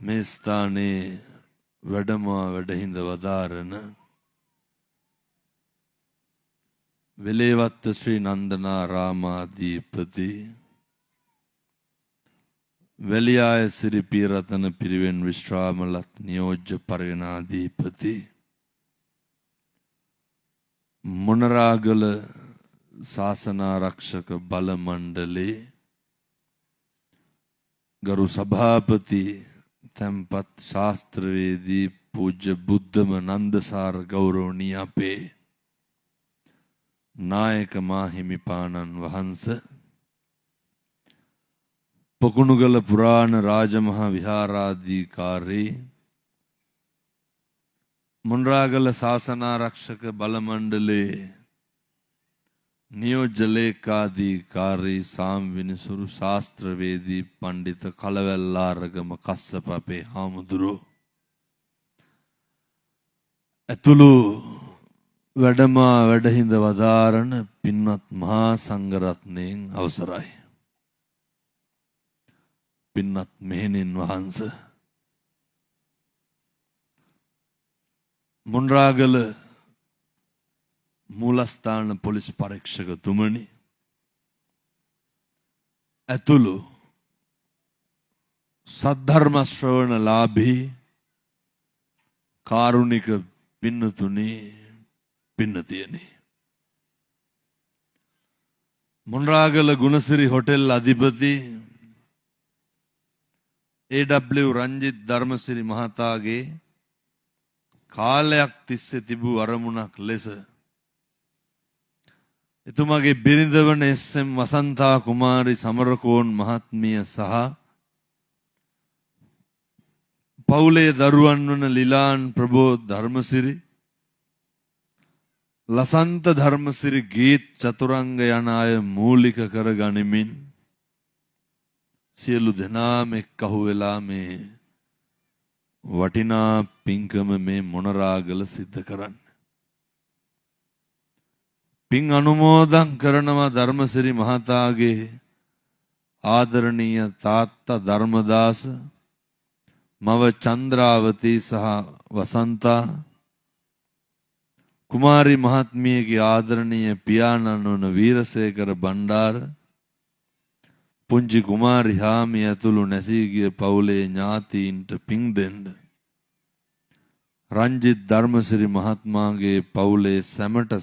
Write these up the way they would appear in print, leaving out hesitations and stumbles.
මේ ස්ථානයේ වැඩමා වැඩහිඳ වදාරන වෙලේවත්ත ශ්‍රී නන්දනාරාමාධිපති වැලියාය සිරි පීරතන පිරිවෙන් විශ්‍රාමලත් නියෝජ්‍ය පරිගණාධිපති මොනරාගල ශාසනාරක්ෂක බල මණ්ඩලේ ගරු සභාපති තැන්පත් ශාස්ත්‍රවේදී පූජ්‍ය බුද්ධම නන්දසාර ගෞරවනීය අපේ නායක මාහිමිපාණන් වහන්ස, පොකුණුගල පුරාණ රාජමහා විහාරාධිකාරී, මොණරාගල ශාසනාරක්ෂක බල මණ්ඩලයේ නියෝජ්‍ය ලේකාධිකාරී සාම්විනිසුරු ශාස්ත්‍රවේදී පණ්ඩිත කලවැල්ලාරගම කස්සප අපේ හාමුදුරුවෝ ඇතුළු වැඩමා වැඩහිඳ වදාරන පින්වත් මහා සංඝරත්නයෙන් අවසරයි. පින්වත් මෙහෙණින් වහන්ස, මොණරාගල මූලස්ථාන පොලිස් පරීක්ෂකතුමනි ඇතුළු සද්ධර්ම ශ්‍රවණලාභී කාරුණික පින්නතුනි, පින්නතියනි, මොණරාගල ගුණසිරි හොටෙල් අධිපති ඒ.ඩබ්ලිව්. රංජිත් ධර්මසිරි මහතාගේ කාලයක් තිස්සේ තිබූ අරමුණක් ලෙස එතුමාගේ බිරිඳ වන එස්.එම්. වසන්තා කුමාරි සමරකෝන් මහත්මිය සහ පවුලේ දරුවන් වන ලිලාන් ප්‍රබෝධ් ධර්මසිරි, ලසන්ත ධර්මසිරි ගීත් චතුරංග යන අය මූලික කර ගනිමින් සියලු දෙනාම එක්කහු වෙලා මේ වටිනා පින්කම මේ මොණරාගල සිද්ධ කරන්න. පින් අනුමෝදන් කරනවා ධර්මසිරි මහතාගේ ආදරණීය තාත්තා ධර්මදාස, මව චන්ද්‍රාවතී සහ වසන්තා, කුමාරි මහත්මියගේ ආදරණීය පියාණන් වන වීරසේකර බණ්ඩාර, පුංචි කුමාරි හාමි ඇතුළු නැසී ගිය පවුලේ ඥාතීන්ට පින් දෙන්න රංජිත් ධර්මසිරි මහත්මයාගේ පවුලේ සැමට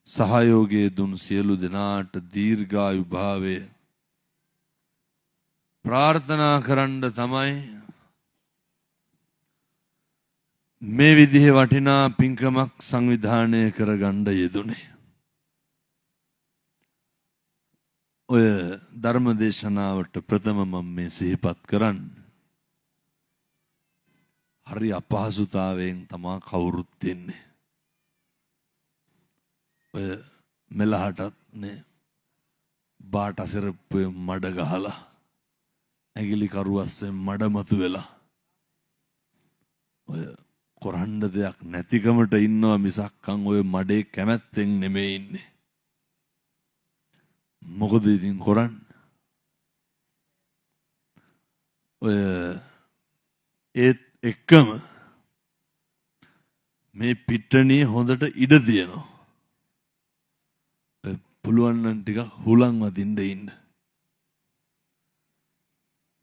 සහයෝගය දුන් සියලු දෙනාට දීර්ඝායු භාවය ප්‍රාර්ථනා කරන්න තමයි මේ විදිහේ වටිනා පින්කමක් සංවිධානය කරගන්න යෙදුනේ. ඔය ධර්ම දේශනාවට ප්‍රථම මම මේ සිහිපත් කරන්න. හරි අපහසුතාවයෙන් තමා කවුරුත් දෙන්නේ. ඔය මෙලහටත් නේ බාට අසරප්පුවේ මඩ ගහලා ඇගිලි කරුවස්සෙන් මඩ මතු වෙලා ඔය කොරහන්න දෙයක් නැතිකමට ඉන්නවා මිසක්කන් ඔය මඩේ කැමැත්තෙන් නෙමෙයි ඉන්නේ. මොකද ඉතින් කරන්න? ඔය ඒත් එක්කම මේ පිට්ටනිය හොඳට ඉඩ තියෙනවා. පුළුවන් නම් ටිකක් හුලං වදින්න ඉන්න.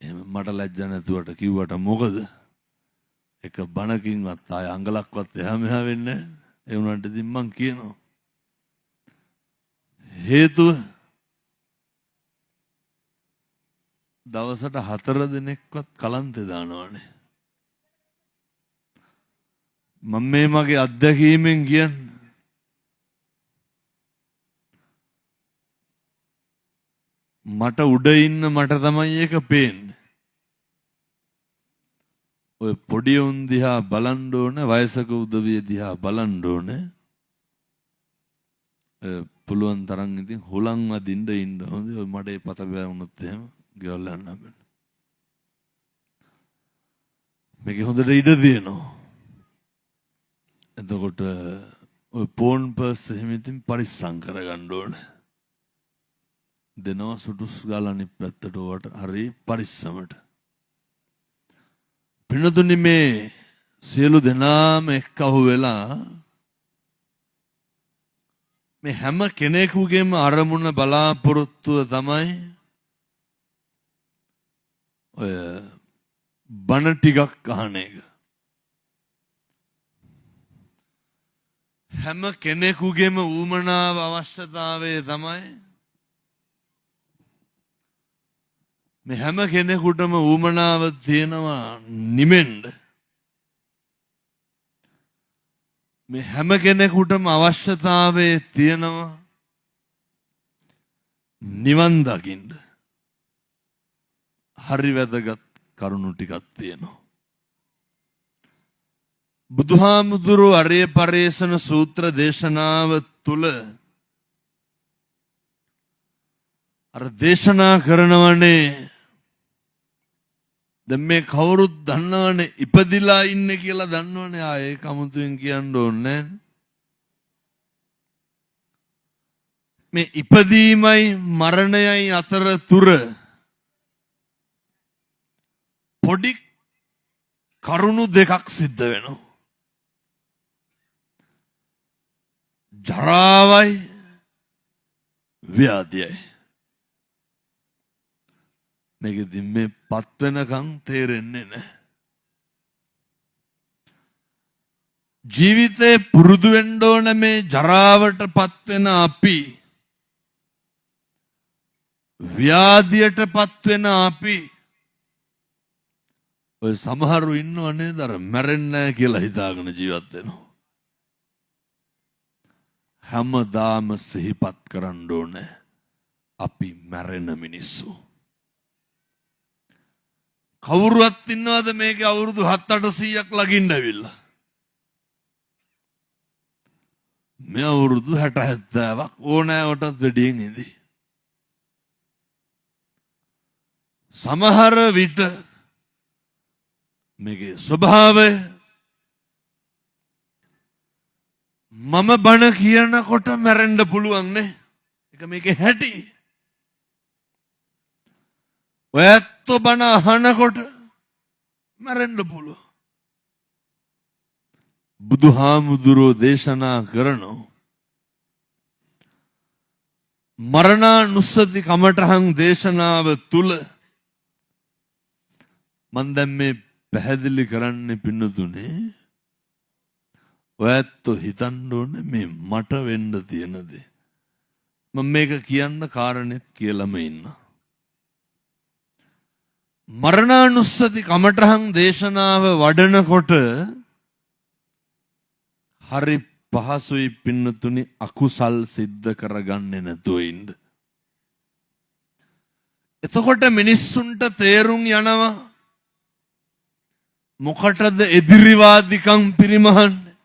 එහෙම මට ලැජ්ජ නැතුවට කිව්වට මොකද? එක බණකින්වත් ආය අඟලක්වත් එහා මෙහා වෙන්නේ නැහැ. ඒ වුණාට ඉතින් මං කියනවා. හේතුව දවසට 4 දිනක්වත් කලන්තේ දානවනේ. මම මේ මගේ අත්දැකීමෙන් කියන්නේ මට උඩ ඉන්න මට තමයි ඒක පේන්නේ. ඔය පොඩි උන් දිහා බලන්න ඕනේ, වයසක උදවිය දිහා බලන්න ඕනේ. පුළුවන් තරම් ඉතින් හුලං වදින්න ඉන්න හොඳයි. ඔය මඩේ පත බෑවුනොත් එහෙම ගෙවල් යන්න බෑ. මේක හොඳට ඉඩ දෙනවා. එතකොට ඔය පෝන් පර්ස් එහෙම ඉතින් පරිස්සම් කරගන්න ඕනේ. දෙනවා සුටුස් ගාලා අනිත් පැත්තට ඔවට හරි පරිස්සමට. පින්නතුනි, මේ සියලු දෙනාම එක්කහු වෙලා මේ හැම කෙනෙකුගේම අරමුණ බලාපොරොත්තුව තමයි ඔය බණ ටිකක් අහන එක. හැම කෙනෙකුගේම ඌමනාව අවශ්‍යතාවය තමයි මේ හැම කෙනෙකුටම උවමනාව තියෙනවා නිමෙන්න. මේ හැම කෙනෙකුටම අවශ්‍යතාවයේ තියෙනවා නිවන් දකින්න. හරි වැදගත් කරුණු ටිකක් තියෙනවා. බුදුහාමුදුරුවෝ අරිය පරේෂණ සූත්‍ර දේශනාව තුල අර දේශනා කරනවනේ දැන් මේ කවුරුත් දන්නවනේ ඉපදිලා ඉන්නේ කියලා දන්නවනේ. ඒක අමුතුවෙන් කියන්න ඕනේ නැහැ. මේ ඉපදීමයි මරණයයි අතර තුර පොඩි කරුණු දෙකක් සිද්ධ වෙනවා. ජරාවයි ව්‍යාධියයි. මේකෙදි මේ පත් වෙනකන් තේරෙන්නේ නැහැ. ජීවිතේ පුරුදු වෙන්න ඕන මේ ජරාවට පත් වෙන අපි, ව්‍යාධියට පත් වෙන අපි. ඔය සමහරු ඉන්නව නේද අර මැරෙන්නේ නැහැ කියලා හිතාගෙන ජීවත් වෙනවා. හැමදාම සිහිපත් කරන්න ඕනේ අපි මැරෙන මිනිස්සු. කවුරුවත් ඉන්නවද මේකේ අවුරුදු 7-800ක් ළඟින් ඇවිල්ලා? මේ අවුරුදු 60-70ක් ඕනෑවටත් වැඩියෙන් ඉඳී. සමහර විට මේකේ ස්වභාවය මම බණ කියනකොට මැරෙන්න පුළුවන් නේ. ඒක මේකේ හැටි. ඔයත් බණ අහනකොට මැරෙන්න පුළුවන්. බුදුහාමුදුරෝ දේශනා කරනෝ මරණානුස්සති කමඨහං දේශනාව තුල මන් දැන් මේ පැහැදිලි කරන්නේ පින්නතුනේ. ඔයත් හිතන්න ඕනේ මේ මට වෙන්න තියෙන දේ. මම මේක කියන්න කාරණෙත් කියලාම ඉන්නවා. මරණානුස්සති කමඨහං දේශනාව වඩනකොට හරි පහසුයි පින්නතුනි අකුසල් සිද්ධ කරගන්නේ නැතුව ඉන්න. එතකොට මිනිස්සුන්ට තේරුම් යනවා මොකටද එදිරිවාදිකම් පිරිමහන්නේ?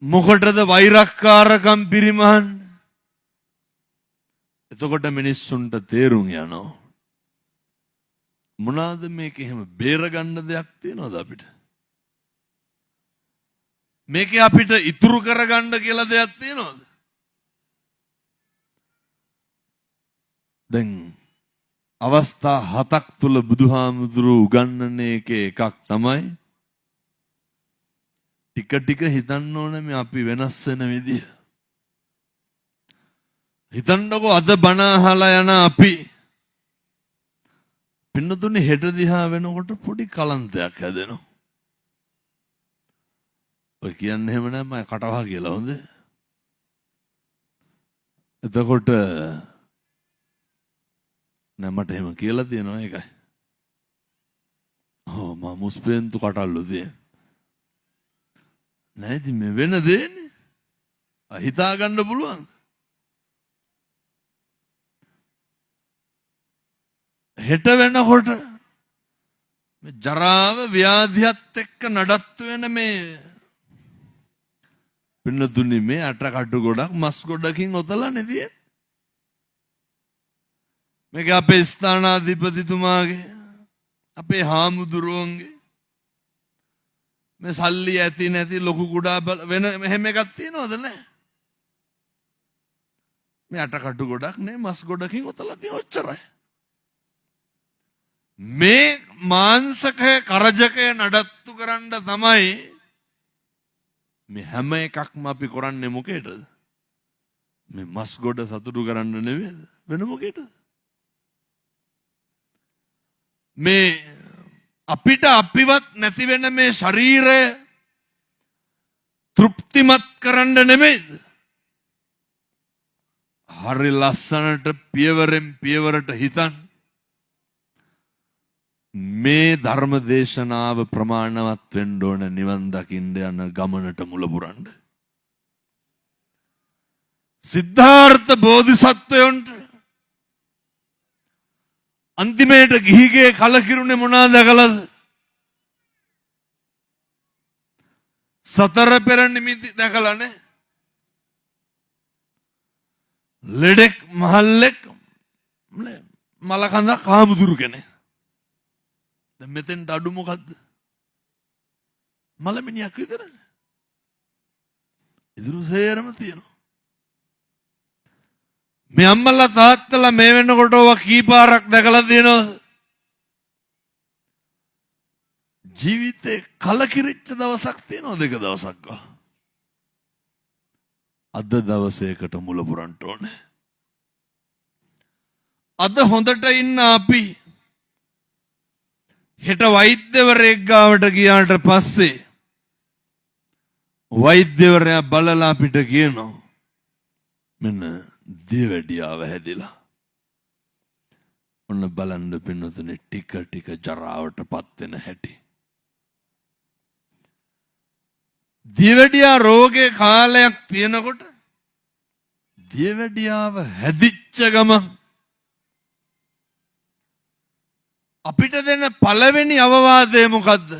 මොකටද වෛරක්කාරකම් පිරිමහන්නේ? එතකොට මිනිස්සුන්ට තේරුම් යනවා මොනවාද මේක එහෙම බේරගන්න දෙයක් තියෙනවද අපිට? මේකේ අපිට ඉතුරු කරගන්න කියලා දෙයක් තියෙනවද? දැන් අවස්ථා 7ක් තුල බුදුහාමුදුරුවෝ උගන්වන එකක් තමයි ටික ටික හිතන්න ඕනේ මේ අපි වෙනස් වෙන විදිය. හිතන්නකෝ අද බණ අහලා යන අපි පින්නතුනේ හෙට දිහා වෙනකොට පොඩි කලන්තයක් හැදෙනවා. ඔය කියන්නේ එහෙම නෑ මම කටවහ කියලා හොඳ. එතකොට නෑ මට එහෙම කියලා තියෙනවා ඒකයි. ඔව් මම මුස්පෙන්තු කටල්ලු තියෙන. නෑ ඉතින් මේ වෙන දෙන්නේ. හිතා ගන්න පුළුවන්. හෙට වෙනකොට මේ ජරාව ව්‍යාධියත් එක්ක නඩත්තු වෙන මේ පින්නතුනි මේ අටකටු ගොඩක් මස් ගොඩකින් ඔතලා නෙදියේ. මේක අපේ ස්ථානාධිපතිතුමාගේ අපේ හාමුදුරුවන්ගේ මේ සල්ලි ඇති නැති ලොකු කුඩා වෙන මෙහෙම එකක් තියෙනවද නැහැ? මේ අටකටු ගොඩක් නේ මස් ගොඩකින් ඔතලා තියෙන ඔච්චරයි. මේ මාංශකය කරජකය නඩත්තු කරන්න තමයි මේ හැම එකක්ම අපි කරන්නේ මොකේද? මේ මස් ගොඩ සතුටු කරන්න නෙවෙයිද? වෙන මොකේද? මේ අපිට අපිවත් නැති වෙන මේ ශරීරය තෘප්තිමත් කරන්න නෙමෙයිද? හරි ලස්සනට පියවරෙන් පියවරට හිතන් මේ ධර්ම දේශනාව ප්‍රමාණවත් වෙන්න ඕන නිවන් දකින්න යන ගමනට මුල පුරන්න. සිද්ධාර්ථ බෝධිසත්වයන්ට අන්තිමේට ගිහිගේ කලකිරුනේ මොනවාද දැකලාද? සතර පෙර නිමිති දැකලානේ. ලෙඩෙක් මහල්ලෙක් මලකඳක් හාමුදුරු කෙනෙක්. දැන් මෙතෙන්ට අඩු මොකද්ද? මලමිනියක් විතරනේ. ඉතුරු සේරම තියෙනවා. මේ අම්මලා තාත්තලා මේ වෙනකොට ඔවා කීපාරක් දැකලා තියෙනවද? ජීවිතේ කලකිරිච්ච දවසක් තියෙනවා දෙක දවසක්. අද දවසේකට මුල පුරන්න ඕනේ. අද හොඳට ඉන්න අපි හෙට වෛද්‍යවරයෙක් ගාවට ගියාට පස්සේ වෛද්‍යවරයා බලලා අපිට කියනවා මෙන්න දියවැඩියාව හැදිලා. ඔන්න බලන්න පින්නතුනේ ටික ටික ජරාවටපත් වෙන හැටි. දියවැඩියා රෝගේ කාලයක් තියෙනකොට දියවැඩියාව හැදිච්ච ගමන් අපිට දෙන පළවෙනි අවවාදය මොකද්ද?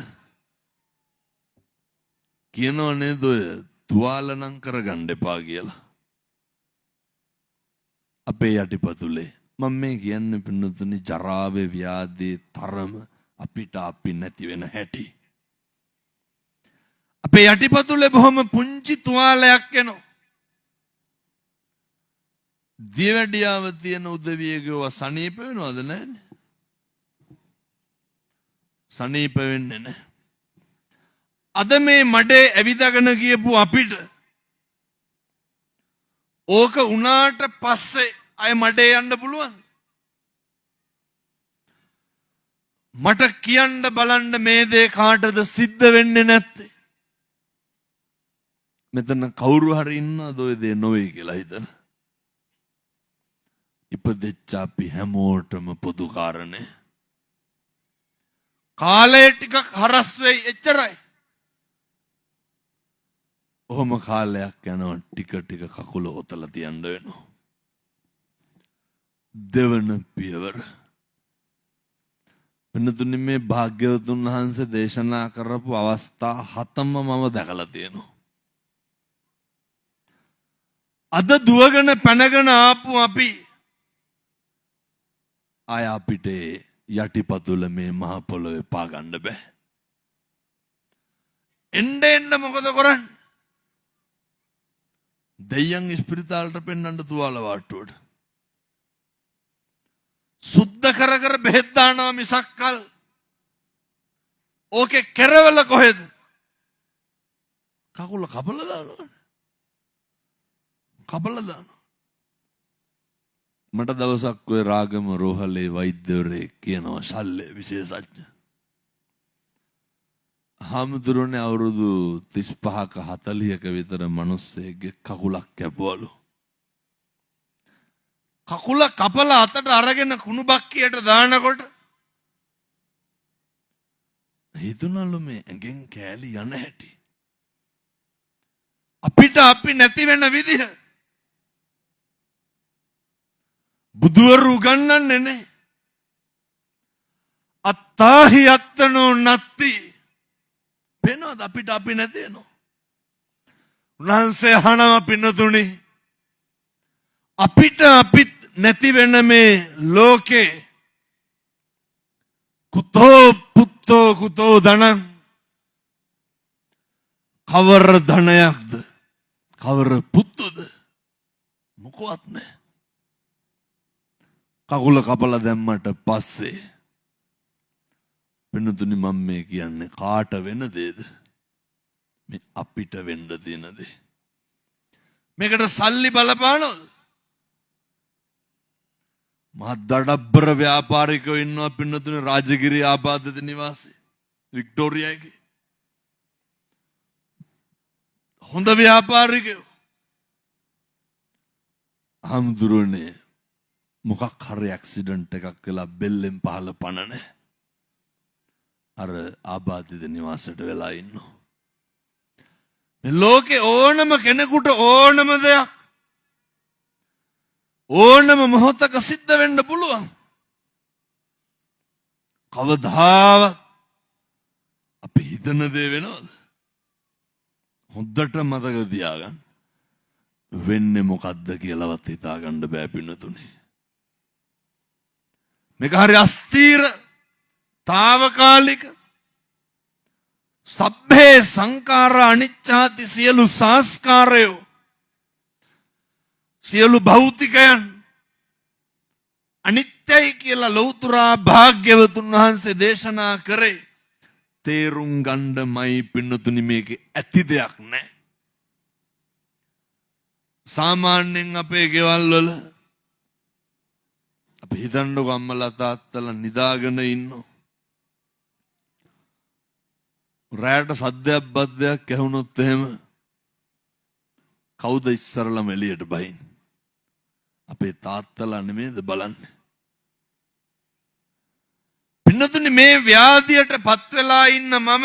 කියනෝ නේද ඔය තුවාල නම් කරගන්න එපා කියලා. අපේ යටිපතුලේ මම මේ කියන්නේ පින්නතුනි ජරාවේ ව්‍යාධියේ තරම අපිට අපි නැති වෙන හැටි. අපේ යටිපතුලේ බොහොම පුංචි තුවාලයක් එනවා. දියවැඩියාව තියෙන උදවියගේව සනීප වෙනවද නැන්නේ? සනීප වෙන්නේ නැහැ. අද මේ මඩේ ඇවිදගෙන ගියපු අපිට ඕක උනාට පස්සේ අය මඩේ යන්න පුළුවන්. මට කියන්න බලන්න මේ දේ කාටද සිද්ධ වෙන්නේ නැත්තේ? මෙතන කවුරු හරි ඉන්නවද ඔය දේ නොවේ කියලා හිතන? ඉපදෙච්ච අපි හැමෝටම පොදු කාරණේ. කාලය ටිකක් හරස් වෙයි එච්චරයි. ඔහොම කාලයක් යනවා ටික ටික කකුල ඔතලා තියන්න වෙනවා. දෙවන පියවර. වෙනතුනේ මේ භාග්‍යවතුන් වහන්සේ දේශනා කරපු අවස්ථා 7ම මම දැකලා තියෙනවා. අද දුවගෙන පැනගෙන ආපු අපි ආය අපිට යටිපතුල මේ මහ පොළොවේ පා ගන්න බෑ. එන්න මොකද කරන්නේ? දෙයයන් ඉස්පිරිතාලට පෙන්නන්න තුවාල වාට්ටුවට. සුද්ධ කර කර බෙහෙත් දානවා මිසක්කල් ඕකේ කෙරවල කොහෙද? කකුල කපලා දානවා. කපලා දානවා. මට දවසක් ඔය රාගම රෝහලේ වෛද්‍යවරයෙක් කියනවා ශල්‍ය විශේෂඥ. හාමුදුරනේ අවුරුදු 35ක 40ක විතර මිනිස්සෙක්ගේ කකුලක් කැපුවලු. කකුල කපලා අතට අරගෙන කුණු බක්කියට දානකොට හිතුණලු මේ ඇඟෙන් කෑලි යන හැටි. අපිට අපි නැති වෙන විදිහ බුදුවරු උගන්වන්නේ නේ. අත්තාහි අත්තනෝ නත්ති. පේනවද අපිට අපි නැති වෙනවා. උන්වහන්සේ අහනවා පින්නතුනි අපිට අපිත් නැති වෙන මේ ලෝකේ කුතෝ පුත්තෝ කුතෝ ධනං කවර ධනයක්ද කවර පුත්තුද මොකවත් නැහැ. කකුල කපලා දැම්මට පස්සේ පින්නතුනි මම මේ කියන්නේ කාට වෙන දේද? මේ අපිට වෙන්න තියෙන දේ. මේකට සල්ලි බලපානවද? මහා දඩබ්බර ව්‍යාපාරිකයෝ ඉන්නවා පින්නතුනි රාජගිරිය ආබාධිත නිවාසී වික්ටෝරියාගේ. හොඳ ව්‍යාපාරිකයෝ හම්දුරුවනේ මොකක් හරි ඇක්සිඩන්ට් එකක් වෙලා බෙල්ලෙන් පහළ පණ නැහැ. අර ආබාධිත නිවාසයට වෙලා ඉන්නවා. මේ ලෝකේ ඕනම කෙනෙකුට ඕනම දෙයක් ඕනම මොහොතක සිද්ධ වෙන්න පුළුවන්. කවදාවත් අපි හිතන දේ වෙනවද? හොඳට මතක තියාගන්න. වෙන්නේ මොකද්ද කියලාවත් හිතාගන්න බෑ පින්නතුනේ. මේක හරි අස්තීර తాවකාලික සබ්බේ සංඛාර අනිච්ඡාති සියලු සංස්කාරයෝ සියලු භෞතිකයන් අනිත්‍යයි කියලා ලෞතුරා භාග්‍යවතුන් වහන්සේ දේශනා කරේ. තේරුම් ගන්නමයි පින්නතුනි මේක ඇති දෙයක් නෑ. සාමාන්‍යයෙන් අපේ ගෙවල් වල අපි හිතන්නකො අම්මලා තාත්තලා නිදාගෙන ඉන්නෝ. රැයට සද්දයක් බද්දයක් ඇහුනොත් එහෙම කවුද ඉස්සරලම එළියට බහින්නේ? අපේ තාත්තලා නෙමෙයිද බලන්නේ. පින්නතුනි මේ ව්‍යාධියට පත් වෙලා ඉන්න මම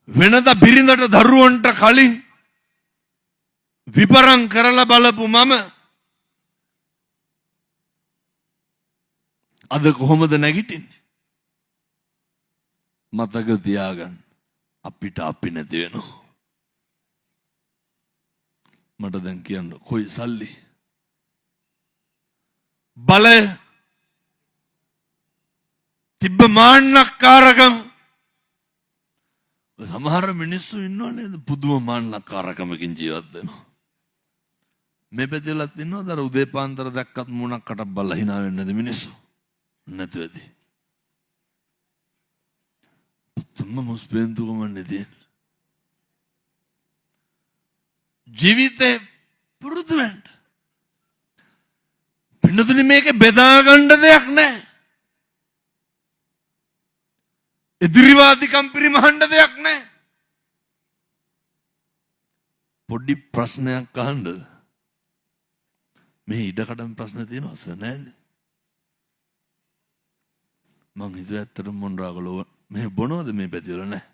වෙනද බිරිඳට දරුවන්ට කලින් විපරම් කරලා බලපු මම අද කොහොමද නැගිටින්නේ? මතක තියාගන්න අපිට අපි නැති වෙනවා. මට දැන් කියන්න කොයි සල්ලි බලය තිබ්බ මාන්නක්කාරකම් සමහර මිනිස්සු ඉන්නව නේද පුදුම මාන්නක්කාරකමකින් ජීවත් වෙනවා. මේ පැතිලත් ඉන්නවද අර උදේ පාන්දර දැක්කත් මොනක්කට බලලා hina වෙන්නේ නැති මිනිස්සු නැති වෙති. තුම්ම මුස්පෙන්තුකම නැති ජීවිතේ පුරුදු වෙන්න. පින්නතුනි මේක බෙදා ගන්න දෙයක් නැහැ. ඉදිරිවාදිකම් පරිමහන්න දෙයක් නැහැ. පොඩි ප්‍රශ්නයක් අහන්නද? මේ ඉඩකඩම් ප්‍රශ්න තියෙනවද නැහැ? මං හිතුවා ඇත්තටම මොන්රාගලෝ මේ බොනවද මේ පැතිවල නැහැ.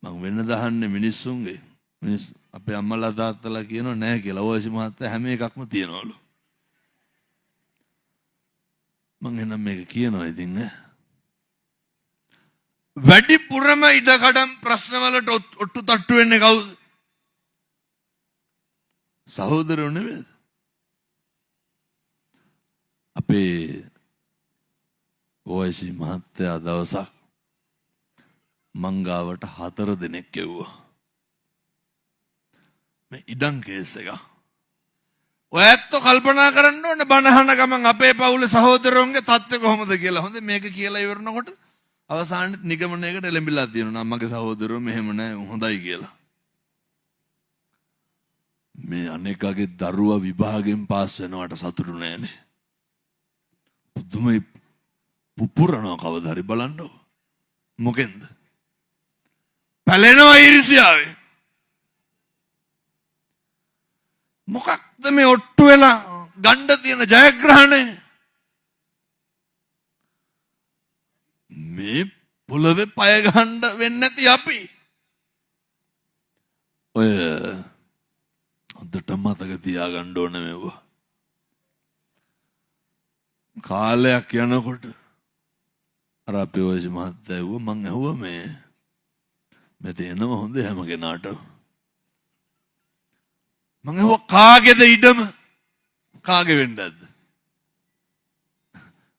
මං වෙන්න දහන්නේ මිනිස්සුන්ගේ මිනිස් අපේ අම්මලා තාත්තලා කියනවා නැහැ කියලා. ඔයසි මහත්තයා හැම එකක්ම තියනවලු. මං එනම් මේක කියනවා ඉතින් වැඩිපුරම ඉඩකඩම් ප්‍රශ්නවලට ඔට්ටු තට්ටු වෙන්නේ කවුද? සහෝදරයෝ නෙවෙයිද? අපේ ඔයසි මහත්තයා දවසක් මංගාවට 4 දෙනෙක් එව්වා. මේ ඉඩම් කේස් එක. ඔය ඇත්තෝ කල්පනා කරන්න ඕනේ බණහන ගමන් අපේ පවුලේ සහෝදරයන්ගේ තත්ත්වය කොහොමද කියලා. හොඳ මේක කියලා ඉවරනකොට අවසානයේ නිගමනයකට එළඹිලා තියෙනවා මගේ සහෝදරයෝ මෙහෙම නෑ හොඳයි කියලා. මේ අනේකගේ දරුවා විභාගයෙන් පාස් වෙනවට සතුටු නෑනේ. පුදුමයි පුපුරනවා කවදා හරි බලන්නකො. මොකෙන්ද? පැලෙනවා ඊර්ෂ්‍යාවෙන්. මොකක්ද මේ ඔට්ටු වෙලා ගණ්ඩ තියෙන ජයග්‍රහණය? මේ පොළවේ පය ගහන්න වෙන්නේ නැති අපි. ඔය හොඳට මතක තියාගන්න ඕන මේවා. කාලයක් යනකොට අර අපේ ඔයසි මහත්තයා ඇහුවා මං ඇහුවා මේ තේනවා හොඳ හැම කෙනාට. මං ඇහුවා කාගේද ඉඩම? කාගේ වෙන්නද?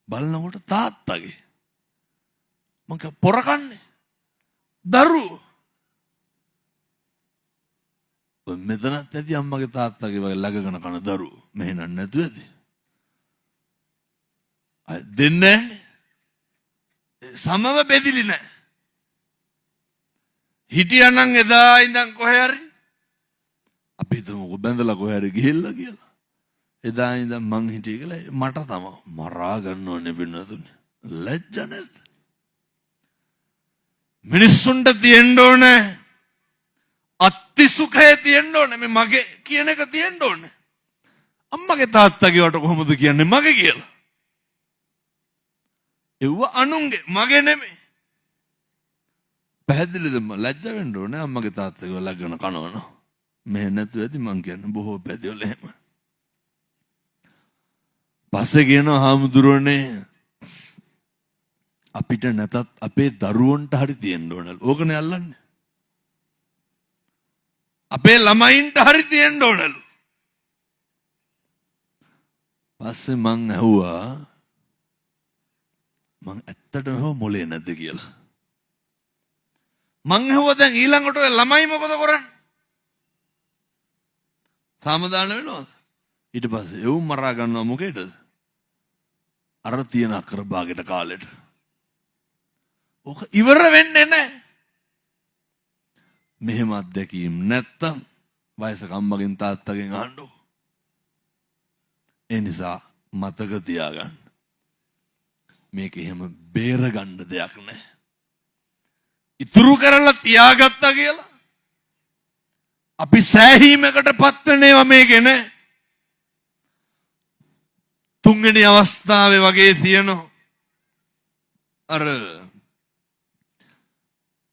බලනකොට තාත්තගේ. මං කිව්වා පොරකන්නේ දරුවෝ. ඔය මෙතනත් ඇති අම්මගේ තාත්තගේ වගේ ලගගෙන කන දරුවෝ. මෙහෙ නන් නැතුව ඇති. දෙන්නේ සමව බෙදිලි නැහැ. හිටියනම් එදා ඉඳන් කොහේ හරි අපි හිතමු බැඳලා කොහේ හරි ගිහිල්ලා කියලා. එදා ඉඳන් මං හිටියේ කියලා මට තමයි මරා ගන්න ඕනේ වෙනතුනේ. ලැජ්ජ නැද්ද? මිනිස්සුන්ට තියෙන්න ඕනේ අධි සුඛය තියෙන්න ඕනේ. මේ මගේ කියන එක තියෙන්න ඕනේ. අම්මගේ තාත්තගේ වට කොහොමද කියන්නේ මගේ කියලා? ඒව අනුන්ගේ මගේ නෙමෙයි. පැහැදිලිද? ලැජ්ජ වෙන්න ඕනේ අම්මගේ තාත්තගේ ලග්න කනවන. මෙහෙ නැතුව ඇති මං කියන්නේ බොහෝ පැතිවල එහෙම. පස්සේ කියනවා හාමුදුරුවනේ අපිට නැතත් අපේ දරුවන්ට හරි තියෙන්න ඕනලු. ඕකනේ අල්ලන්නේ. අපේ ළමයින්ට හරි තියෙන්න ඕනලු. පස්සේ මං ඇහුවා මං ඇත්තටම මොලේ නැද්ද කියලා. මං ඇහුවා දැන් ඊළඟට ඔය ළමයි මොකද කරන්නේ? සාමදාන වෙනවද? ඊට පස්සේ එවුන් මරා ගන්නවා මොකේද? අර තියෙන අක්කර භාගයට කාලෙට. ඕක ඉවර වෙන්නේ නැහැ. මෙහෙම අත්දැකීම් නැත්තම් වයසක අම්මගෙන් තාත්තගෙන් අහන්නකො. ඒ නිසා මතක තියාගන්න. මේක එහෙම බේරගන්න දෙයක් නැහැ. ඉතුරු කරලා තියාගත්තා කියලා අපි සෑහීමකට පත් වෙනේවා මේකේ නෑ. තුන්වෙනි අවස්ථාවේ වගේ තියෙනවා. අර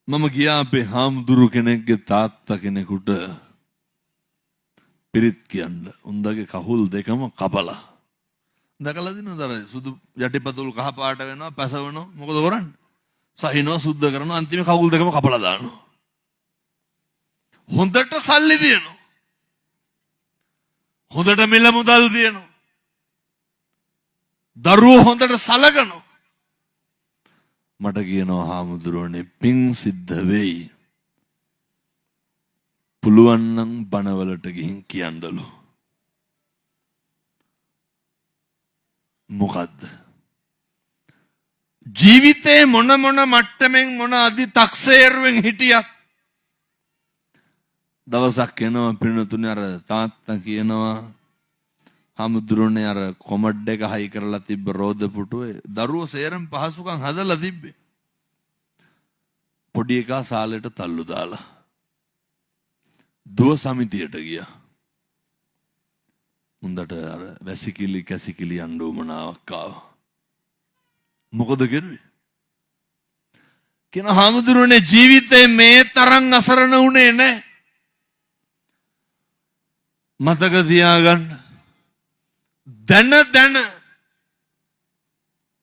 මම ගියා අපේ හාමුදුරු කෙනෙක්ගේ තාත්තා කෙනෙකුට පිරිත් කියන්න. උන්දගේ කහුල් දෙකම කපලා. දැකලා දිනවද අර සුදු යටිපතුල් කහ පාට වෙනවා පැසවෙනවා මොකද කරන්නේ? සහිනවා සුද්ධ කරනවා අන්තිමේ කකුල් දෙකම කපලා දානවා. හොඳට සල්ලි දිනනවා. හොඳට මිල මුදල් දිනනවා. දරුවෝ හොඳට සලකනවා. මට කියනවා හාමුදුරුවනේ පිං සිද්ධ වෙයි. පුළුවන් නම් බණවලට ගිහින් කියන්නලු. මොකද්ද? ජීවිතේ මොන මට්ටමින් මොන අධි තක්සේරුවෙන් හිටියත් දවසක් එනවා පින්නතුනේ අර තාත්තා කියනවා හමුදුරනේ අර කොමඩ් එක හයි කරලා තිබ්බ රෝද පුටුවේ දරුවෝ සේරම පහසුකම් හදලා තිබ්බේ. පොඩි එකා සාලෙට තල්ලු දාලා දුව සමිතියට ගියා. මුන්දට අර වැසිකිලි කැසිකිලි අඬුමනාවක් ආවා. මොකද කෙරුවේ? කියන හාමුදුරනේ ජීවිතේ මේ තරම් අසරණ වුණේ නැහැ. මතක තියාගන්න. දැන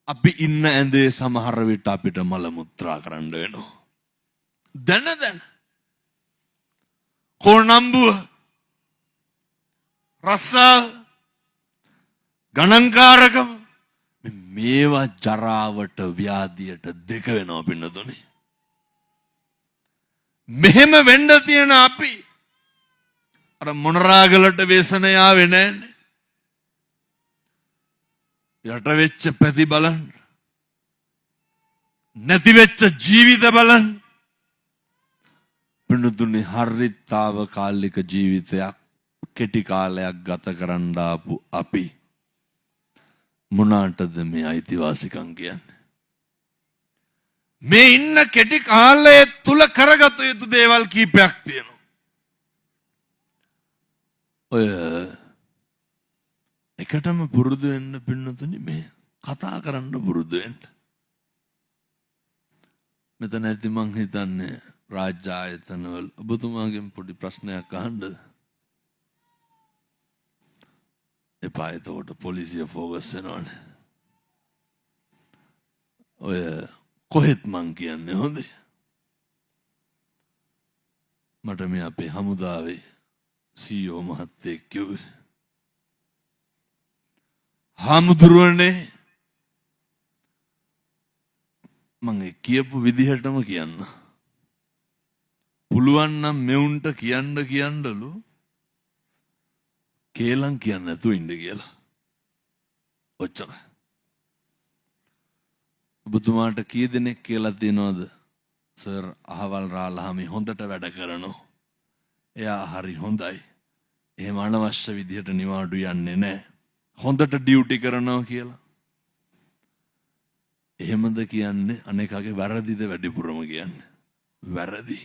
අපි ඉන්න ඇඳේ සමහර විට අපිට මල මුත්‍රා කරන්න වෙනවා. දැන කොණම්බුව රස්සාව ගණන්කාරකම මේවා ජරාවට ව්‍යාධියට දෙක වෙනවා පින්නතුනේ. මෙහෙම වෙන්න තියෙන අපි අර මොනරාගලට වේසන යාවේ නැන්නේ. යට වෙච්ච පැති බලන්න. නැති වෙච්ච ජීවිත බලන්න. පින්නතුනේ හරිතාවකාලික ජීවිතයක් කෙටි කාලයක් ගත කරන්න ආපු අපි මොනාටද මේ අයිතිවාසිකම් කියන්නේ? මේ ඉන්න කෙටි කාලය තුල කරගත යුතු දේවල් කීපයක් තියෙනවා. ඔය එකටම පුරුදු වෙන්න පින්නතුනි මේ කතා කරන්න පුරුදු වෙන්න. මෙතන ඇති මං හිතන්නේ රාජ්‍ය ආයතනවල ඔබතුමාගෙන් පොඩි ප්‍රශ්නයක් අහන්නද? එපා එතකොට පොලිසිය ෆෝකස් වෙනවනේ. ඔය කොහෙත් මං කියන්නේ හොඳේ. මට මේ අපේ හමුදාවේ CEO මහත්තයෙක් කිව්වේ හාමුදුරුවනේ මං කියපු විදිහටම කියන්න. පුළුවන් නම් මෙවුන්ට කියන්නලු කේලම් කියන්න නැතුව ඉන්න කියලා. ඔච්චර. ඔබතුමාට කී දෙනෙක් කියලා තියෙනවද? සර් අහවල් රාලහාමි හොඳට වැඩ කරනවා. එයා හරි හොඳයි. එහෙම අනවශ්‍ය විදිහට නිවාඩු යන්නේ නැහැ. හොඳට ඩියුටි කරනවා කියලා. එහෙමද කියන්නේ? අනේකගේ වැරදිද වැඩිපුරම කියන්නේ? වැරදි.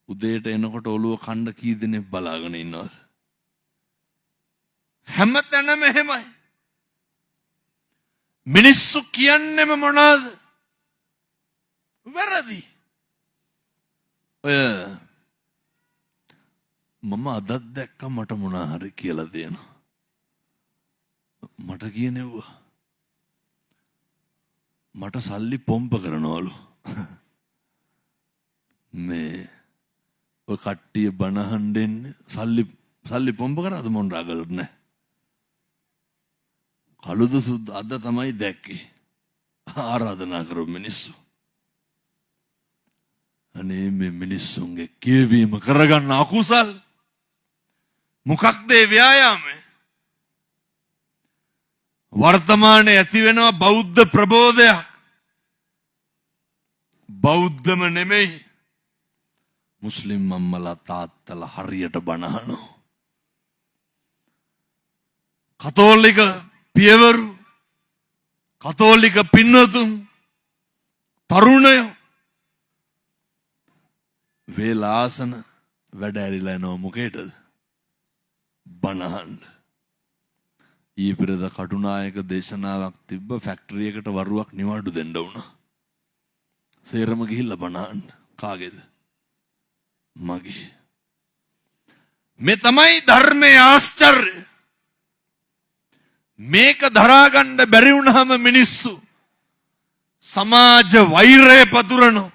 උදේට එනකොට ඔළුව කණ්ඩ කී දෙනෙක් බලාගෙන ඉන්නවද? හැමතැනම එහෙමයි. මිනිස්සු කියන්නේම මොනවාද? වැරදි. ඔය මම අදත් දැක්ක මට මොනා හරි කියලා දෙනවා. මට කියනෙව්වා. මට සල්ලි පොම්ප කරනවලු. මේ ඔය කට්ටිය බනහන් දෙන්නේ සල්ලි පොම්ප කරාද මොන්රාගලට නෑ. කළුද සුද්ද අද තමයි දැක්කේ. ආරාධනා කරපු මිනිස්සු. අනේ මේ මිනිස්සුන්ගේ කියවීම කරගන්න අකුසල් මොකක්ද ඒ ව්‍යායාමය? වර්තමානයේ ඇති වෙනවා බෞද්ධ ප්‍රබෝධයක්. බෞද්ධම නෙමෙයි. මුස්ලිම් අම්මලා තාත්තලා හරියට බනහනවා. කතෝලික පියවරු, කතෝලික පින්වතුන්, තරුණයෝ වේලාසන වැඩ ඇරිලා එනවා මොකේද? බනහන්න. ඊපෙරද කටුනායක දේශනාවක් තිබ්බ ෆැක්ටරි එකට වරුවක් නිවාඩු දෙන්න වුණා. සේරම ගිහිල්ලා බනහන්න. කාගේද? මගේ. මේ තමයි ධර්මයේ ආශ්චර්යය. මේක දරාගන්න බැරි වුණාම මිනිස්සු සමාජ වෛරය පතුරනවා.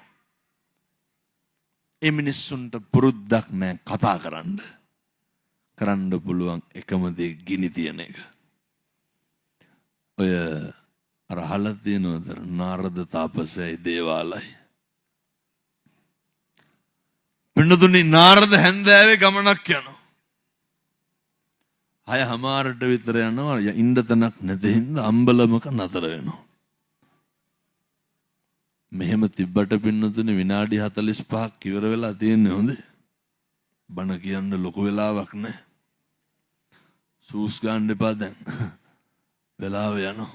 ඒ මිනිස්සුන්ට පුරුද්දක් නෑ කතා කරන්න. කරන්න පුළුවන් එකම දේ ගිනි තියන එක. ඔය අර අහලා තියෙනවද නාරද තාපසයි දේවාලයි. පින්නතුනි නාරද හැන්දෑවේ ගමනක් යනවා. 6:00 විතර යනවා. ඉන්න තැනක් නැති හින්දා අම්බලමක නතර වෙනවා. මෙහෙම තිබ්බට පින්නතුනි විනාඩි 45ක් ඉවර වෙලා තියෙන්නේ හොඳේ. බණ කියන්න ලොකු වෙලාවක් නැහැ. සූස් ගන්න එපා දැන්. වෙලාව යනවා.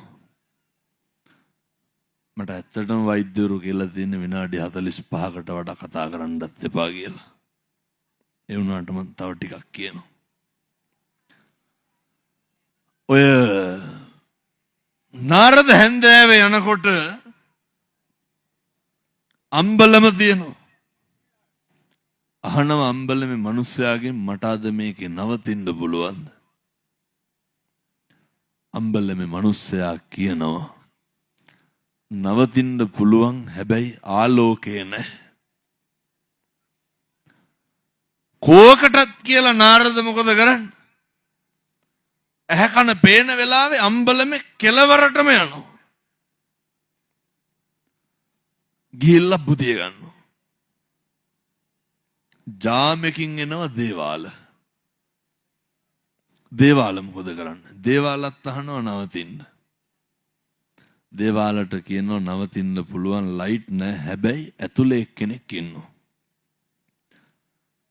මට ඇත්තටම වෛද්‍යවරු කියලා තියෙන විනාඩි 45කට වඩා කතා කරන්නත් එපා කියලා. ඒ වුණාට මම තව ටිකක් කියනවා. ඔය නාරද හැන්දෑවේ යනකොට අම්බලම තියෙනවා. අහනවා අම්බලමේ මිනිස්සයාගෙන් මට අද මේකේ නවතින්න පුළුවන්ද? අම්බලමේ මිනිස්සයා කියනවා නවතින්න පුළුවන් හැබැයි ආලෝකේ නැහැ. කෝකටත් කියලා නාරද මොකද කරන්නේ? ඇහැ කන පේන වෙලාවේ අම්බලමේ කෙලවරටම යනවා. ගිහිල්ලා බුදිය ගන්නවා. ජාමකින් එනවා දේවාල. දේවාල මොකද කරන්නේ? දේවාලත් අහනවා නවතින්න. දේවාලට කියනවා නවතින්න පුළුවන් ලයිට් නැහැ හැබැයි ඇතුලේ එක්කෙනෙක් ඉන්නවා.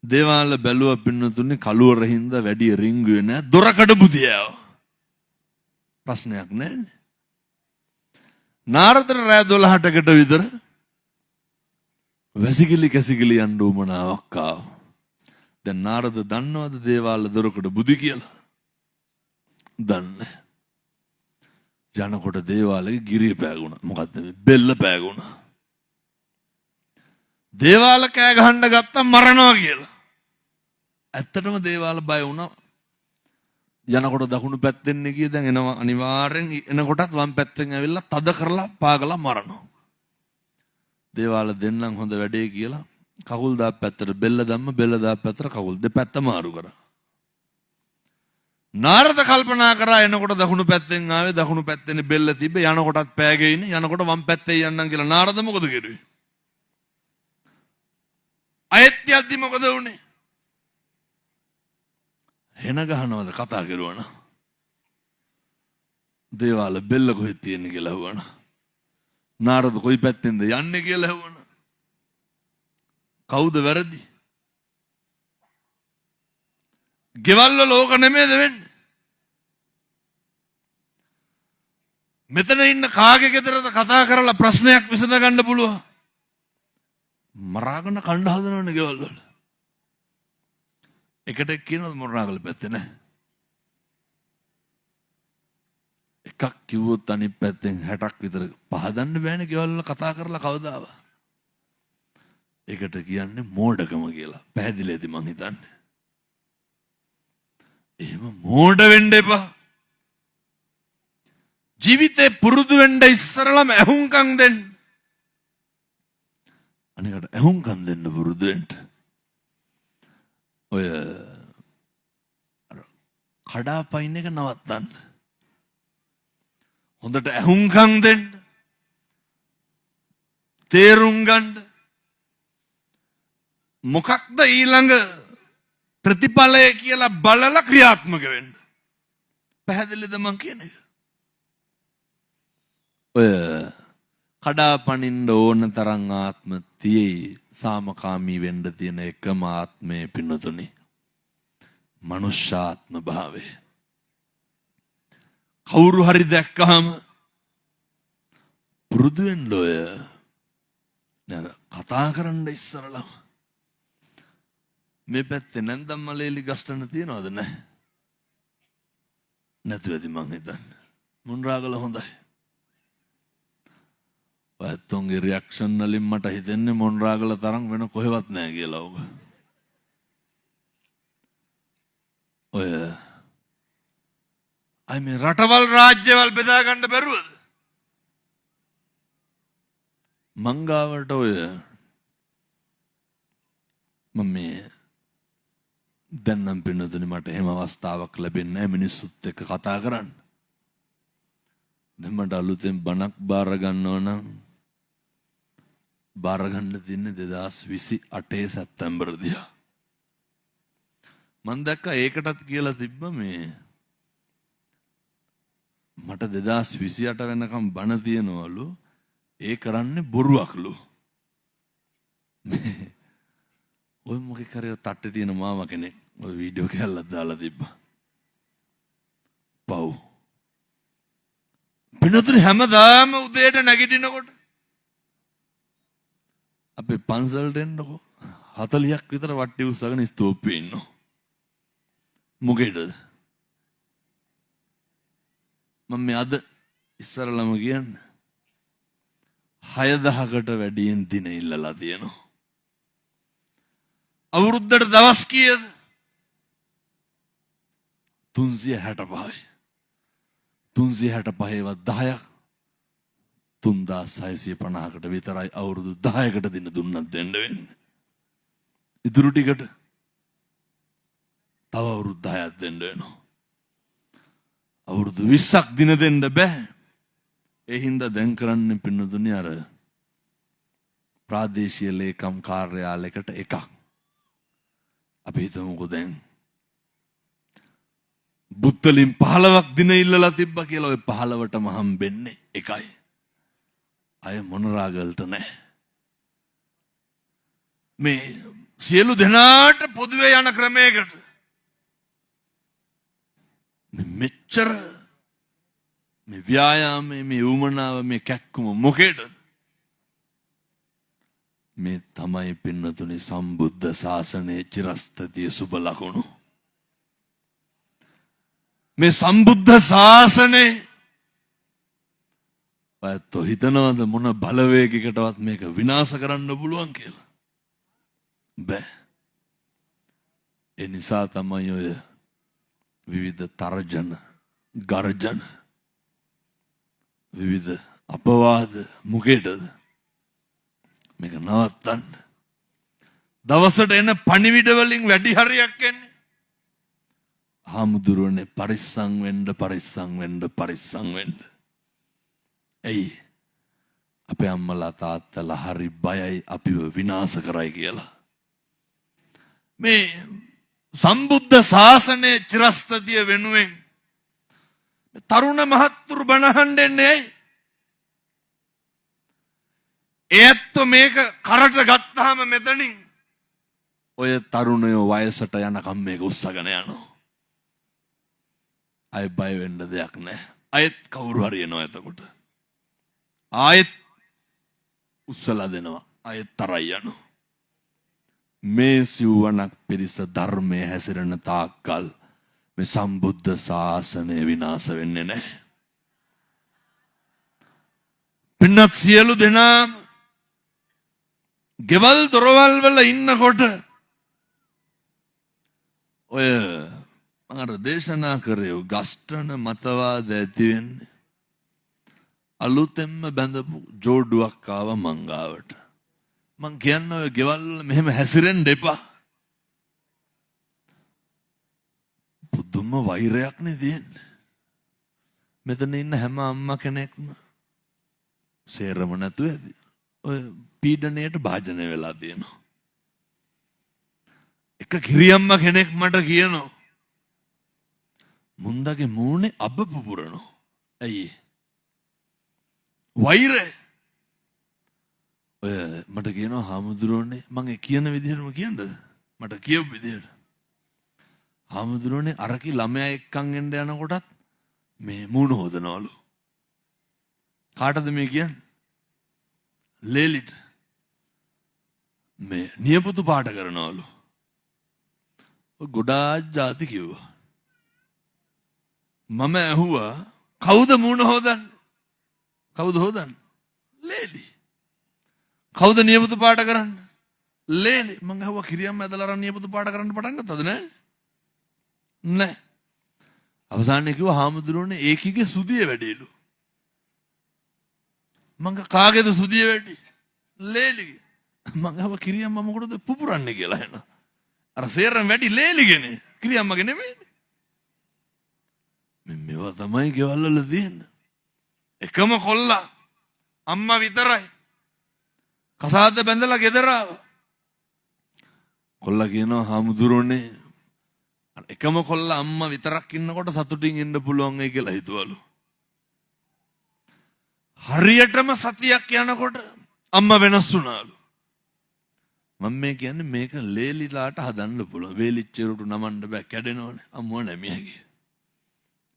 දේවාල බැලුවා පින්නතුනේ කළුවර හින්දා වැඩි රින්ගුවේ නැහැ. දොරකඩ බුදියාව. ප්‍රශ්නයක් නැහැ. නාරදට රෑ 12කට විතර වැසිකිලි කැසිකිලි යන්න උමනාවක් ආවා. දැන් නාරද දන්නවද දේවාල දොරකඩ බුදි කියලා? දන්නේ. යනකොට දේවාලේ ගිරිය පෑගුණා. මොකද්ද මේ බෙල්ල පෑගුණා. දේවාල කෑ ගහන්න ගත්තා මරනවා කියලා. ඇත්තටම දේවාල බය වුණා. යනකොට දකුණු පැත්තෙන් ගිය දැන් එනවා අනිවාර්යෙන් එනකොටත් වම් පැත්තෙන් ඇවිල්ලා තද කරලා පාගලා මරනවා. දේවාල දෙන්නම් හොඳ වැඩේ කියලා කකුල් දාප් පැත්තට බෙල්ල දැම්ම බෙල්ල දාප් පැත්තට කකුල් දෙපැත්ත මාරු කරා. නාරද කල්පනා කරා එනකොට දකුණු පැත්තෙන් ආවේ දකුණු පැත්තේ බෙල්ල තිබ්බේ යනකොටත් පෑගේ ඉන්නේ යනකොට වම් පැත්තේ යන්නම් කියලා නාරද මොකද කෙරුවේ? අයත් යද්දි මොකද වුනේ? හෙන ගහනවද කතා කරුවන? දේවාල බෙල්ල කොහෙද තියෙන්නේ කියලා අහුවන. නාරද කොයි පැත්තෙන්ද යන්නේ කියලා අහුවන. කවුද වැරදි? ගෙවල් වල ඕක නෙමෙයිද වෙන්නේ? මෙතන ඉන්න කාගේ ගෙදරද කතා කරලා ප්‍රශ්නයක් විසඳ ගන්න පුළුවන්? මරාගෙන කණ්ඩ හදනවනේ ගෙවල් වල. එකට කියනවද මොනරාගල පැත්තේ නෑ. එකක් කිව්වොත් අනිත් පැත්තෙන් 60ක් විතර පහදන්න බෑනේ ගෙවල් වල කතා කරලා කවදාව. ඒකට කියන්නේ මෝඩකම කියලා. පැහැදිලි ඇති මං හිතන්නේ. එහෙම මෝඩ වෙන්න එපා. ජීවිතේ පුරුදු වෙන්න ඉස්සරලම ඇහුම්කම් දෙන්න. අනිකට ඇහුම්කම් දෙන්න පුරුදු වෙන්න. ඔය කඩාපයින් එක නවත්තන්න. හොඳට ඇහුම්කම් දෙන්න. තේරුම් ගන්න. මොකක්ද ඊළඟ ප්‍රතිඵලය කියලා බලලා ක්‍රියාත්මක වෙන්න. පැහැදිලිද මං කියන්නේ? ඔය කඩාපනින්න ඕන තරම් ආත්ම තියෙයි සාමකාමී වෙන්න තියෙන එකම ආත්මේ පින්නතුනි. මනුෂ්‍යාත්ම භාවය. කවුරු හරි දැක්කහම පුරුදු වෙන්න ඔය නේද කතා කරන්න ඉස්සරලම මේ පැත්තේ නැන්දම් මලේලි ගස්ටන තියනවද නැහැ? නැතුව ඇති මං හිතන්නේ. මොන්රාගල හොඳයි. ඔයත්තුන්ගේ රියැක්ෂන් වලින් මට හිතෙන්නේ මොන්රාගල තරම් වෙන කොහෙවත් නැහැ කියලා ඔබ. ඔය අයි මේ රටවල් රාජ්‍යවල් බෙදා ගන්න බැරුවද? මංගාවට ඔය මම මේ දැන් නම් පින්නතුනි මට එහෙම අවස්ථාවක් ලැබෙන්නේ නැහැ මිනිස්සුත් එක්ක කතා කරන්න. දැන් මට අලුතෙන් බණක් බාර ගන්නව නම් බාර ගන්න තියෙන්නේ 2028 සැප්තැම්බර් දිහා. මම දැක්කා ඒකටත් කියලා තිබ්බ මේ මට 2028 වෙනකම් බණ තියනවලු ඒ කරන්නේ බොරුවක්ලු. ඔය මොකේ කරේ තට්ටේ තියෙන මාම කෙනෙක් ඔය වීඩියෝ කැල්ලක් දාලා තිබ්බා. පව්. පින්නතුනි හැමදාම උදේට නැගිටිනකොට අපේ පන්සලට එන්නකො 40ක් විතර වට්ටි උස්සගෙන ස්තූපේ ඉන්නවා. මොකේද? මම මේ අද ඉස්සරලම කියන්නේ 6000කට වැඩියෙන් දින ඉල්ලලා තියෙනවා. අවුරුද්දට දවස් කීයද? 365යි. 365වත් 10ක් 3650කට විතරයි අවුරුදු 10කට දින දුන්නත් දෙන්න වෙන්නේ. ඉතුරු ටිකට තව අවුරුදු 10ක් දෙන්න වෙනවා. අවුරුදු 20ක් දින දෙන්න බෑ. ඒ හින්දා දැන් කරන්නේ පින්නතුනි අර ප්‍රාදේශීය ලේකම් කාර්යාලයකට එකක්. අපි හිතමුකෝ දැන් බුත්තලින් 15ක් දින ඉල්ලලා තිබ්බා කියලා ඔය 15ටම හම්බෙන්නේ එකයි. අය මොනරාගලට නැහැ. මේ සියලු දෙනාට පොදුවේ යන ක්‍රමයකට මෙච්චර මේ ව්‍යායාමයේ මේ උමනාව මේ කැක්කුම මොකේද? මේ තමයි පින්නතුනි සම්බුද්ධ ශාසනයේ චිරස්ථිතිය සුබ ලකුණු. මේ සම්බුද්ධ ශාසනේ ඔයත් හිතනවද මොන බලවේගයකටවත් මේක විනාශ කරන්න පුළුවන් කියලා? බෑ. ඒ නිසා තමයි ඔය විවිධ තර්ජන, ගර්ජන, විවිධ අපවාද මොකේද? මේක නවත්තන්න. දවසට එන පණිවිඩ වලින් වැඩි හරියක් එන්නේ. හාමුදුරුවනේ පරිස්සම් වෙන්න, පරිස්සම් වෙන්න, පරිස්සම් වෙන්න. ඇයි? අපේ අම්මලා තාත්තලා හරි බයයි අපිව විනාශ කරයි කියලා. මේ සම්බුද්ධ ශාසනයේ චිරස්ථිතිය වෙනුවෙන් තරුණ මහත්තුරු බණහන් දෙන්නේ ඇයි? ඒත් මේක කරට ගත්තාම මෙතනින් ඔය තරුණයෝ වයසට යනකම් මේක උස්සගෙන යනවා. අය බය වෙන්න දෙයක් නැහැ. අයත් කවුරු හරි එනවා එතකොට. ආයෙත් උස්සලා දෙනවා. ආයෙත් තරයි යනවා. මේ සිව්වනක් පිරිස ධර්මයේ හැසිරෙන තාක්කල් මේ සම්බුද්ධ ශාසනය විනාශ වෙන්නේ නැහැ. පින්නත් සියලු දෙනා ගෙවල් දොරවල් වල ඉන්නකොට ඔය අර දේශනා කරේ ගස්ටන මතවාද ඇති වෙන්නේ අලුතෙන්ම බැඳපු ජෝඩුවක් ආව මංගාවට. මං කියන්නේ ඔය ගෙවල් වල මෙහෙම හැසිරෙන්න එපා. පුදුම වෛරයක් නේ තියෙන්නේ. මෙතන ඉන්න හැම අම්මා කෙනෙක්ම සේරම නැතුව ඇති. ඔය පීඩණයට භාජනය වෙලා තියෙනවා. එක කිරියම්ම කෙනෙක් මට කියනවා මුන්දගේ මූණේ අබ පුපුරනවා. ඇයි? වෛරය. ඔය මට කියනවා හාමුදුරුවනේ මම කියන විදිහටම කියන්නද? මට කියපු විදිහට. හාමුදුරුවනේ අරකි ළමයා එක්කන් එන්න යනකොටත් මේ මූණ හොදනවලු. කාටද මේ කියන්නේ? ලේලිට. මේ නියපොතු පාට කරනවලු. ගොඩාක් ಜಾති කිව්වා. මම ඇහුවා කවුද මූණ හොදන්නේ? කවුද හොදන්නේ? ලේලි. කවුද නියපොතු පාට කරන්නේ? ලේලි. මං ඇහුවා කිරියම්ම ඇදලා අරන් නියපොතු පාට කරන්න පටන් ගත්තද නෑ? නෑ. අවසානයේ කිව්වා හාමුදුරුවනේ ඒකිගේ සුදිය වැඩිලු. මං කාගේද සුදිය වැඩි? ලේලිගේ. මං ඇහුවා කිරියම්ම මොකටද පුපුරන්නේ කියලා එනවා. අර සේරම වැඩි ලේලිගේනේ. කිරියම්මගේ නෙමෙයි. මේවා තමයි ගෙවල් වල තියෙන්නේ. එකම කොල්ලා අම්මා විතරයි. කසාද බැඳලා ගෙදර ආවා. කොල්ලා කියනවා හාමුදුරුවනේ එකම කොල්ලා අම්මා විතරක් ඉන්නකොට සතුටින් ඉන්න පුළුවන් වෙයි කියලා හිතුවලු. හරියටම සතියක් යනකොට අම්මා වෙනස් වුණාලු. මම මේ කියන්නේ මේක ලේලිලාට හදන්න පුළුවන්. වේලිච්චේරුට නමන්න බෑ කැඩෙනවනේ. අම්මෝ නැමියගේ.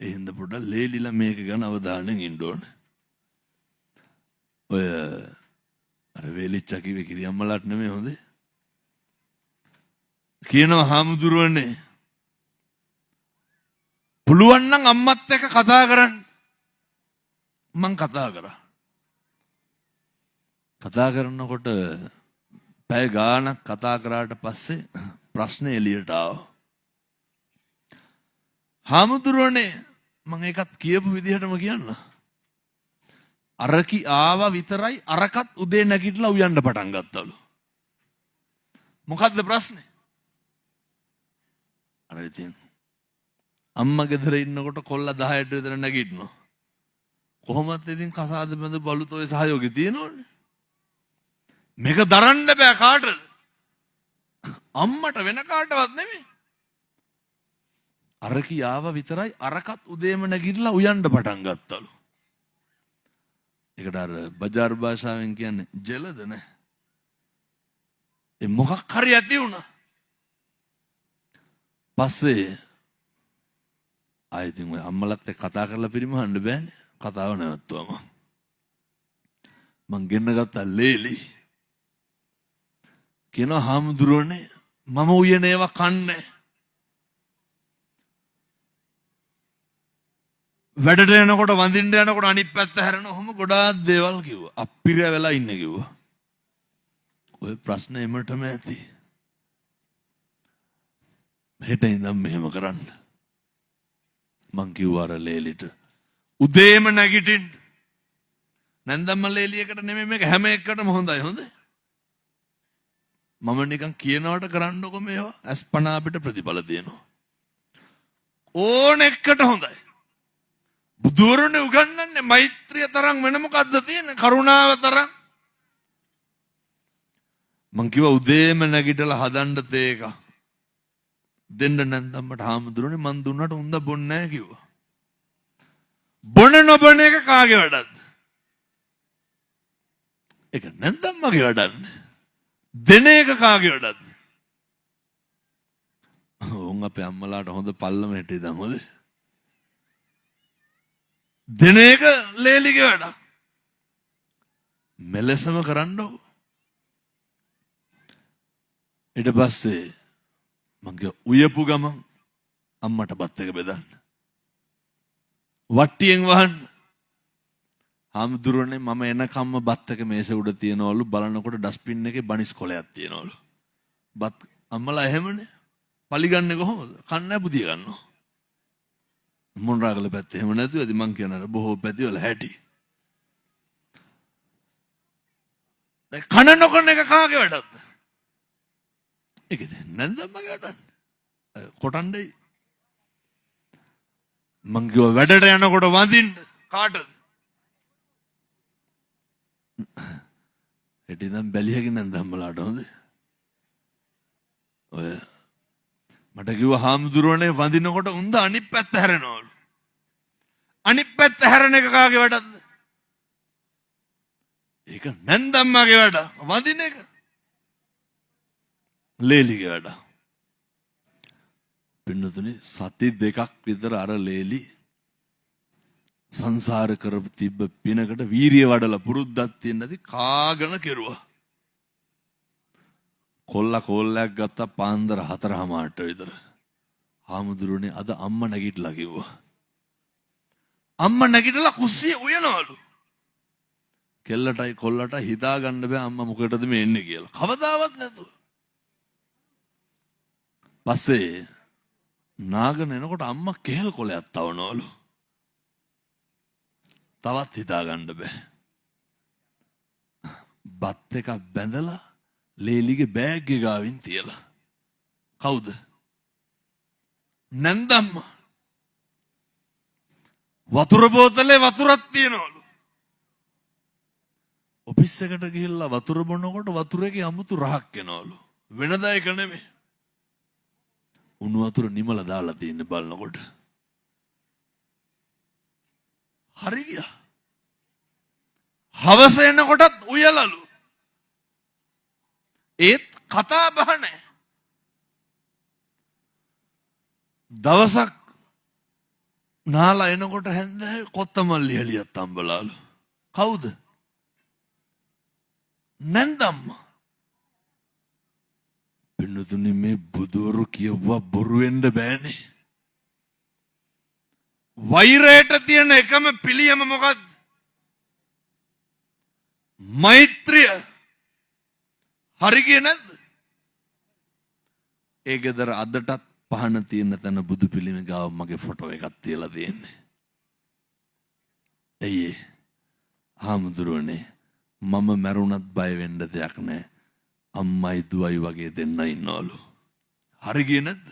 ඒ හින්දා පොඩ්ඩක් ලේලිලා මේක ගැන අවධානයෙන් ඉන්න ඕනේ. ඔය අර වේලිච්චා කිව්වේ කිරියම්මලාට නෙමෙයි හොඳේ. කියනවා හාමුදුරුවනේ පුළුවන් නම් අම්මත් එක්ක කතා කරන්න. මං කතා කරා. කතා කරනකොට පැය ගාණක් කතා කරාට පස්සේ ප්‍රශ්නේ එළියට ආවා. හාමුදුරුවනේ මම ඒකත් කියපු විදිහටම කියන්න. අරකි ආවා විතරයි අරකත් උදේ නැගිටලා උයන්න පටන් ගත්තලු. මොකද්ද ප්‍රශ්නේ? අර ඉතින් අම්මා ගෙදර ඉන්නකොට කොල්ලා 10ට විතර නැගිටිනවා. කොහොමද ඉතින් කසාද බඳ බලුත් ඔය සහයෝගය තියෙනවනේ. මේක දරන්න බෑ කාටද? අම්මට වෙන කාටවත් නෙමෙයි. අරකි ආව විතරයි අරකත් උදේම නැගිටලා උයන්න පටන් ගත්තලු. ඒකට අර බජාර් භාෂාවෙන් කියන්නේ ජෙලද නේ. ඒ මොකක් හරි ඇති වුණා. පස්සේ ආයෙත් ඔය අම්මලත් එක්ක කතා කරලා පරිමහන්න බෑනේ. කතාව නැවතුවම මං ගෙන්න ගත්තා ලේලි. කියනවා හාමුදුරුවනේ මම උයන ඒවා කන්නේ. වැඩට යනකොට වඳින්න යනකොට අනිත් පැත්ත හැරෙන ඔහොම ගොඩාක් දේවල් කිව්වා. අප්පිරිය වෙලා ඉන්නේ කිව්වා. ඔය ප්‍රශ්න එමටම ඇති. හෙට ඉඳන් මෙහෙම කරන්න. මං කිව්වා අර ලේලිට උදේම නැගිටින්න. නැන්දම්ම ලේලියකට නෙමෙයි මේක හැම එකකටම හොඳයි හොඳේ. මම නිකන් කියනවට කරන්නකො මේවා. අස්පනා අපිට ප්‍රතිඵල තියෙනවා. ඕන එකට හොඳයි. බුදුරනේ උගන්වන්නේ මෛත්‍රිය තරම් වෙන මොකද්ද තියෙන්නේ? කරුණාව තරම්. මං කිව්වා උදේම නැගිටලා හදන්න තේක. දෙන්න නැන්දම්මට හාමුදුරනේ මං දුන්නට උන්ද බොන්නේ නැහැ කිව්වා. බොන නොබොන එක කාගේ වැඩක්ද? ඒක නැන්දම්මගේ වැඩක්ද? දෙන එක කාගේ වැඩක්ද? උන් අපේ අම්මලාට හොඳ පල්ලම හිටියද මොකද? දෙන එක ලේලිගේ වැඩක්. මෙලෙසම කරන්නෝ. ඊට පස්සේ මගේ උයපු ගමන් අම්මට බත් එක බෙදන්න. වට්ටියෙන් වහන්න. හාමුදුරනේ මම එනකම්ම බත් එක මේසෙ උඩ තියනවලු බලනකොට ඩස්බින් එකේ බනිස් කොලයක් තියනවලු. බත් අම්මලා එහෙමනේ. පලිගන්නේ කොහොමද? කන්නේ පුදිය ගන්නවා. මොණරාගල පැත්තේ එහෙම නැතුව ඉතින් මං කියනවා බොහෝ පැතිවල හැටි. දැන් කන නොකන එක කාගේ වැඩක්ද? ඒකද නැන්ද මගේ වැඩක්. කොටන්නේ මං ගිය වැඩට යනකොට වඳින්න කාටද? හිටින්නම් බැලියකින් නම් ධම්මලාට හොඳ. ඔය මට කිව්වා හාමුදුරුවනේ වඳිනකොට උන්ද අනිත් පැත්ත හැරෙනවලු. අනිත් පැත්ත හැරෙන එක කාගේ වැඩක්ද? ඒක නැන්දම්මාගේ වැඩ. වඳින එක ලේලිගේ වැඩ. පින්නතුනි සති දෙකක් විතර අර ලේලි සංසාර කරපු තිබ්බ පිනකට වීරිය වඩලා පුරුද්දක් තියෙන නැති කාගෙන කෙරුවා. කොල්ලයක් ගත්තා පාන්දර 4:00ට විතර. හාමුදුරනේ අද අම්මා නැගිටලා කිව්වා. අම්මා නැගිටලා කුස්සිය උයනවලු. කෙල්ලටයි කොල්ලටයි හිතා ගන්න බෑ අම්මා මොකටද මේ එන්නේ කියලා. කවදාවත් නැතුව. පස්සේ නාගන එනකොට අම්මා කෙහෙල් කොලයක් තවනවලු. තවත් හිතා ගන්න බෑ. බත් එකක් බැඳලා ලේලිගේ බෑග් එක ගාවින් තියලා. කවුද? නැන්දම්මා. වතුර බෝතලේ වතුරක් තියනවලු. ඔෆිස් එකට ගිහිල්ලා වතුර බොනකොට වතුර එකේ අමුතු රහක් එනවලු. වෙනදා එක නෙමෙයි. උණු වතුර නිමල දාලා තියෙන බලනකොට. හරි ගියා. හවස එනකොටත් උයලලු. ඒත් කතා බහ නැහැ. දවසක් නාලා එනකොට හැන්දෑවේ කොත්තමල්ලි එළියත් අම්බලාලු. කවුද? නැන්දම්මා. පින්නතුනි මේ බුදුවරු කියවුවා බොරු වෙන්න බෑනේ. වෛරයට තියෙන එකම පිළියම මොකද්ද? මෛත්‍රිය. හරි ගියේ නැද්ද? ඒ ගෙදර අදටත් පහන තියෙන තැන බුදු පිළිම ගාව මගේ ෆොටෝ එකක් තියලා තියෙන්නේ. එයි හාමුදුරුවනේ මම මැරුණත් බය වෙන්න දෙයක් නැහැ. අම්මයි දුවයි වගේ දෙන්න ඉන්නවලු. හරි ගියේ නැද්ද?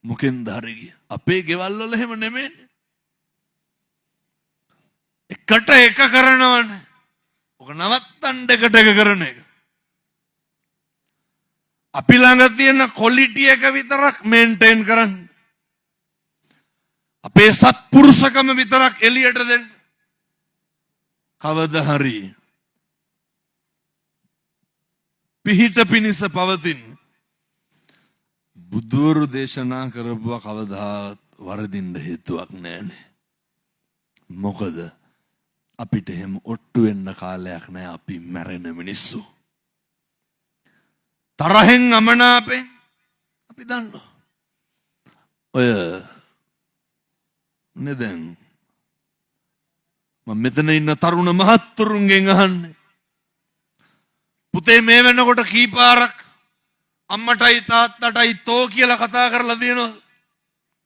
මොකෙන්ද හරි ගියේ? අපේ ගෙවල් වල එහෙම නෙමෙයිනේ. එකට එක කරනවනේ. ඔක නවත්තන්න එකට එක කරන එක. අපි ළඟ තියෙන ක්වොලිටි එක විතරක් මේන්ටේන් කරන්න. අපේ සත්පුරුෂකම විතරක් එළියට දෙන්න. කවදා හරි පිහිට පිනිස පවතින බුදුවරු දේශනා කරපුවා කවදාවත් වරදින්න හේතුවක් නැහැනේ. මොකද අපිට එහෙම ඔට්ටු වෙන්න කාලයක් නැහැ. අපි මැරෙන මිනිස්සු. තරහෙන් අමනාපෙන් අපි දන්නවා. ඔය නෙදෙන් මම මෙතන ඉන්න තරුණ මහත්තුරුන්ගෙන් අහන්නේ. පුතේ මේ වෙනකොට කීපාරක් අම්මටයි තාත්තටයි තෝ කියලා කතා කරලා දිනවද?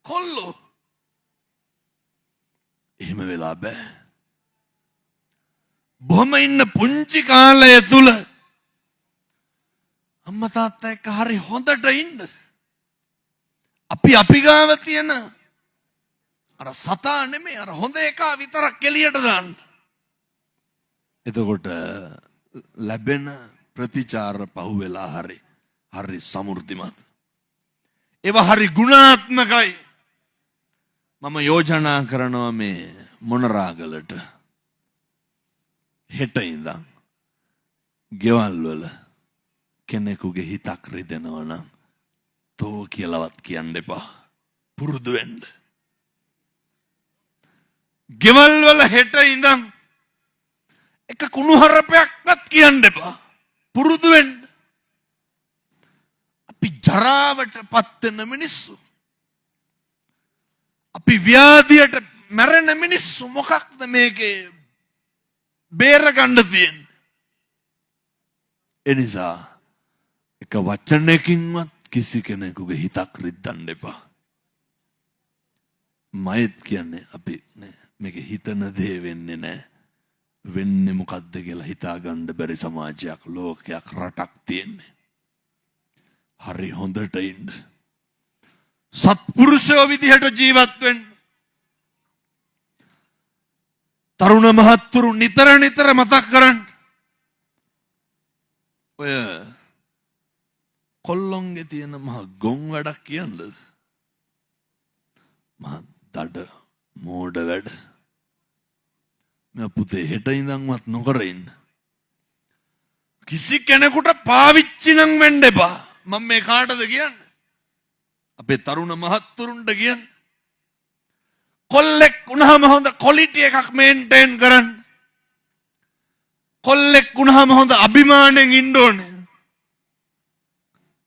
කොල්ලෝ. එහෙම වෙලා බෑ. බොහොම ඉන්න පුංචි කාලය තුල අම්මා තාත්තා එක්ක හරි හොඳට ඉන්න. අපි ගාව තියෙන අර සතා නෙමෙයි අර හොඳ එක විතරක් එළියට දාන්න. එතකොට ලැබෙන ප්‍රතිචාර පහුවෙලා හරි සමෘද්ධිමත්. ඒවා හරි ගුණාත්මකයි. මම යෝජනා කරනවා මේ මොනරාගලට හෙට ඉඳන් ගෙවල් වල කෙනෙකුගේ හිතක් රිදෙනවා නම් තෝ කියලාවත් කියන්න එපා. පුරුදු වෙන්න. ගෙවල් වල හෙට ඉඳන් එක කුණුහරුපයක්වත් කියන්න එපා. පුරුදු වෙන්න. අපි ජරාවට පත් වෙන මිනිස්සු. අපි ව්‍යාධියට මැරෙන මිනිස්සු. මොකක්ද මේකේ බේරගන්න තියෙන්නේ? එනිසා එක වචනයකින්වත් කිසි කෙනෙකුගේ හිතක් රිද්දන්න එපා. මයිත් කියන්නේ අපි මේක හිතන දේ වෙන්නේ නැහැ. වෙන්නේ මොකද්ද කියලා හිතාගන්න බැරි සමාජයක්, ලෝකයක්, රටක් තියෙන්නේ. හරි හොඳට ඉන්න. සත්පුරුෂයෝ විදිහට ජීවත් වෙන්න. තරුණ මහත්තුරු නිතර නිතර මතක් කරන්න. ඔය කොල්ලොන්ගේ තියෙන මහ ගොන් වැඩක් කියන්නද? මහ දඩ මෝඩ වැඩ. මම පුතේ හෙට ඉඳන්වත් නොකර ඉන්න. කිසි කෙනෙකුට පාවිච්චි නම් වෙන්න එපා. මම මේ කාටද කියන්නේ? අපේ තරුණ මහත්තුරුන්ට කියන්නේ. කොල්ලෙක් වුණාම හොඳ ක්වොලිටි එකක් මේන්ටේන් කරන්න. කොල්ලෙක් වුණාම හොඳ අභිමාණයෙන් ඉන්න ඕනේ.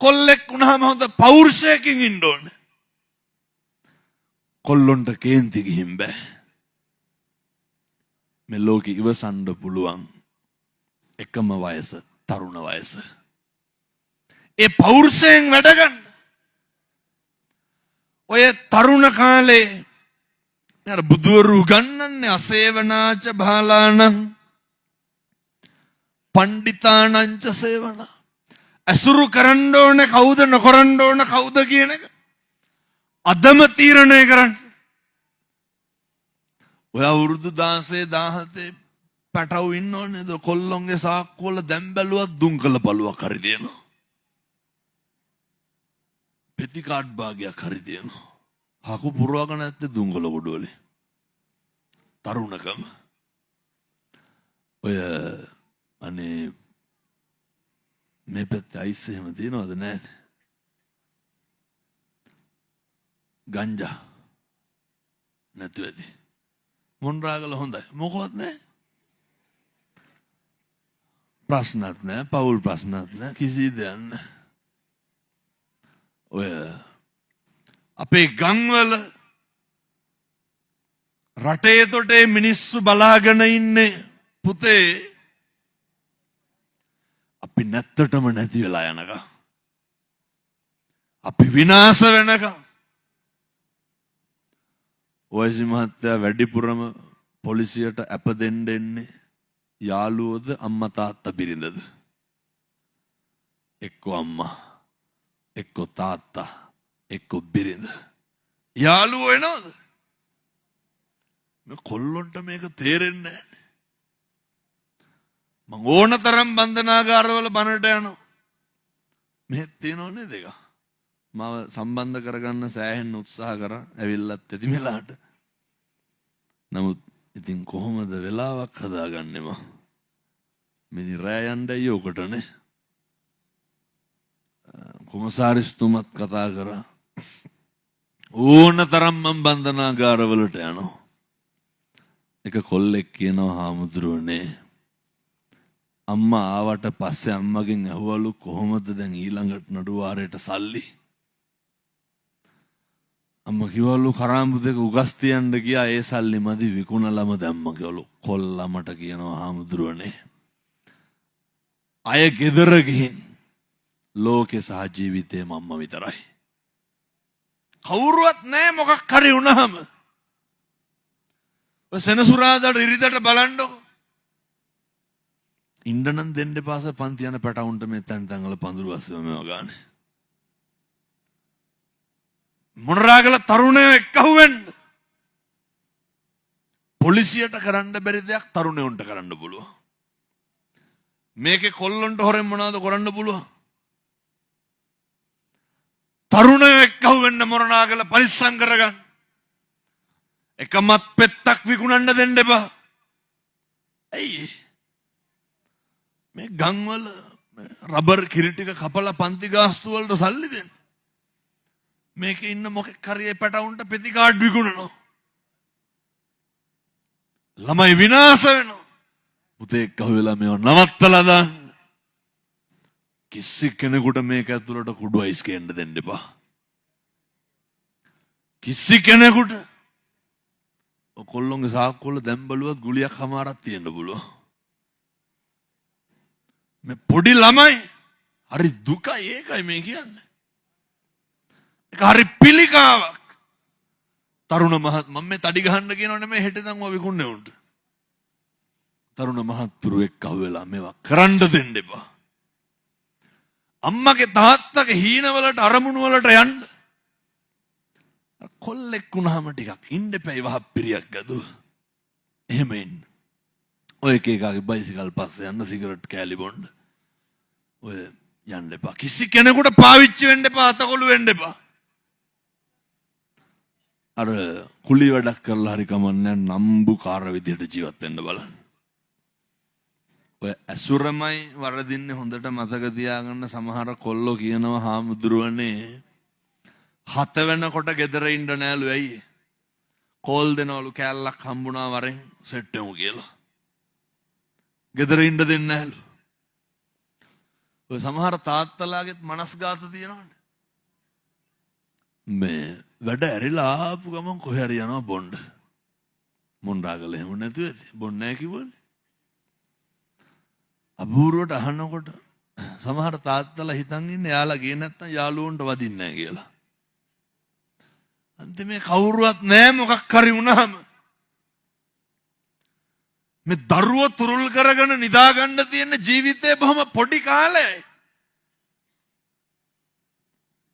කොල්ලෙක් වුණාම හොඳ පෞරුෂයකින් ඉන්න ඕනේ. කොල්ලොන්ට කේන්ති ගිහින් බෑ. මේ ලෝකෙ ඉවසන්න පුළුවන් එකම වයස තරුණ වයස. ඒ පෞරුෂයෙන් වැඩ ගන්න. ඔය තරුණ කාලේ නේද බුදුවරු ගන්නන්නේ අසේවනාච බාලාණං පණ්ඩිතාණංච සේවන. අසුරු කරන්න ඕනේ කවුද නොකරන්න ඕන කවුද කියන එක අදම තීරණය කරන්න. ඔය අවුරුදු 16 17 පැටව ඉන්න ඕනේද? කොල්ලොන්ගේ සාක්කුවල දැන් බැලුවත් දුම් කළ බලුවක් හරි දෙනවා. පෙති කාඩ් භාගයක් හරි දෙනවා. හකු පුරවගෙන නැත්තේ දුම් කළ ගොඩවලේ. තරුණකම. ඔය අනේ මේ පැත්තේ අයිස් එහෙම තියනවද නැහැ? ගංජා නැතු ඇති. මොන්රාගල හොඳයි. මොකවත් නැහැ. ප්‍රශ්නත් නැහැ, පවුල් ප්‍රශ්නත් නැහැ, කිසි දෙයක් නැහැ. ඔය අපේ ගම්වල රටේ තොටේ මිනිස්සු බලාගෙන ඉන්නේ පුතේ අපි නැත්තටම නැති වෙලා යනකම්. අපි විනාශ වෙනකම්. ඔයසි මහත්තයා වැඩිපුරම පොලිසියට අප දෙන්න එන්නේ යාළුවෝද අම්මා තාත්තා බිරිඳද? එක්කෝ අම්මා, එක්කෝ තාත්තා, එක්කෝ බිරිඳ. යාළුවෝ එනවද? මේ කොල්ලොන්ට මේක තේරෙන්නේ නැහැ. මං ඕන තරම් බන්ධනාගාරවල බනට යනවා. මෙහෙත් තියෙනව නේද ඒක? මාව සම්බන්ධ කරගන්න සෑහෙන උත්සාහ කරා. ඇවිල්ලත් ඇති මෙලාට. නමුත් ඉතින් කොහොමද වෙලාවක් හදාගන්නේ මම? මේ රෑ යන්නයි ඔකටනේ. කොමසාරිස්තුමත් කතා කරා. ඕන තරම් මම බන්ධනාගාරවලට යනවා. එක කොල්ලෙක් කියනවා හාමුදුරුවනේ අම්මා ආවට පස්සේ අම්මගෙන් ඇහුවලු කොහොමද දැන් ඊළඟට නඩුවාරයට සල්ලි? අම්මා කිව්වලු කරාඹු දෙක උගස් තියන්න ගියා ඒ සල්ලි මදි විකුණලම දැම්මා කිව්වලු. කොල්ලමට කියනවා හාමුදුරුවනේ අය ගෙදර ගිහින් ලෝකේ සහ ජීවිතේ මම්ම විතරයි. කවුරුවත් නැහැ මොකක් හරි වුණාම. ඔය සෙනසුරාදාට ඉරිදට බලන්නකො. ඉන්දනන් දෙන්න පාස පන්ති යන පැටවුන්ට මේ තැන් තැන්වල පඳුරු අස්සෙම මේවා ගන්න. මොනරාගල තරුණයෝ එක්කහුව වෙන්න. පොලිසියට කරන්න බැරි දෙයක් තරුණයොන්ට කරන්න පුළුවන්. මේකේ කොල්ලොන්ට හොරෙන් මොනවද කරන්න පුළුවන්? තරුණයෝ එක්කහුව වෙන්න මොනරාගල පරිස්සම් කරගන්න. එකමත් පෙත්තක් විකුණන්න දෙන්න එපා. ඇයි? මේ ගම්වල රබර් කිරි ටික කපලා පන්ති ගාස්තු වලට සල්ලි දෙන්න. මේකේ ඉන්න මොකෙක් හරි පැටවුන්ට පෙති කාඩ් විකුණනවා. ළමයි විනාශ වෙනවා. පුතේ එක්ක වෙලා මේව නවත්තලා දාන්න. කිසි කෙනෙකුට මේක ඇතුළට කුඩු අයිස් කියන්න දෙන්න එපා. කිසි කෙනෙකුට කොල්ලොන්ගේ සාක්කුවල දැන් බලුවත් ගුලියක් හමාරක් තියෙන්න පුළුවන්. මේ පොඩි ළමයි හරි දුකයි ඒකයි මේ කියන්නේ. ඒක හරි පිළිකාවක්. තරුණ මහත් මම මේ තඩි ගහන්න කියනව නෙමෙයි හෙට දන් ඔය විකුණන්නේ උන්ට. තරුණ මහත්තුරු එක්ක අහුවෙලා මේවා කරන්න දෙන්න එපා. අම්මගේ තාත්තගේ හීනවලට අරමුණු වලට යන්න. කොල්ලෙක් වුණාම ටිකක් ඉන්න එපා වහප්පිරියක් ගදුව. එහෙම ඉන්න. ඔය එක එකාගේ බයිසිකල් පස්සේ යන්න සිගරට් කෑලි බොන්න. ඔය යන්න එපා. කිසි කෙනෙකුට පාවිච්චි වෙන්න එපා අතකොළු වෙන්න එපා. අර කුලි වැඩක් කරලා හරි කමන්නේ නම්බුකාර විදියට ජීවත් වෙන්න බලන්න. ඔය ඇසුරමයි වරදින්නේ හොඳට මතක තියාගන්න. සමහර කොල්ලෝ කියනවා හාමුදුරුවනේ 7 වෙනකොට ගෙදර ඉන්න නෑලු ඇයි? කෝල් දෙනවලු කෑල්ලක් හම්බුණා වරෙන් සෙට් වෙමු කියලා. ගෙදර ඉන්න දෙන්නේ නෑලු. ඔය සමහර තාත්තලාගෙත් මනස්ගාත තියෙනවනේ. මේ වැඩ ඇරිලා ආපු ගමන් කොහේ හරි යනවා බොණ්ඩ. මොණ්ඩාගල එහෙම නැතුව ඇති. බොන්නේ නැහැ කිව්වනේ. අබූරුවට අහනකොට සමහර තාත්තලා හිතන් ඉන්නේ යාලා ගියේ නැත්තම් යාළුවන්ට වදින්නේ නැහැ කියලා. අන්තිමේ කවුරුවත් නැහැ මොකක් හරි වුණාම. මේ දරුවෝ තුරුල් කරගෙන නිදා ගන්න තියෙන ජීවිතේ බොහොම පොඩි කාලයයි.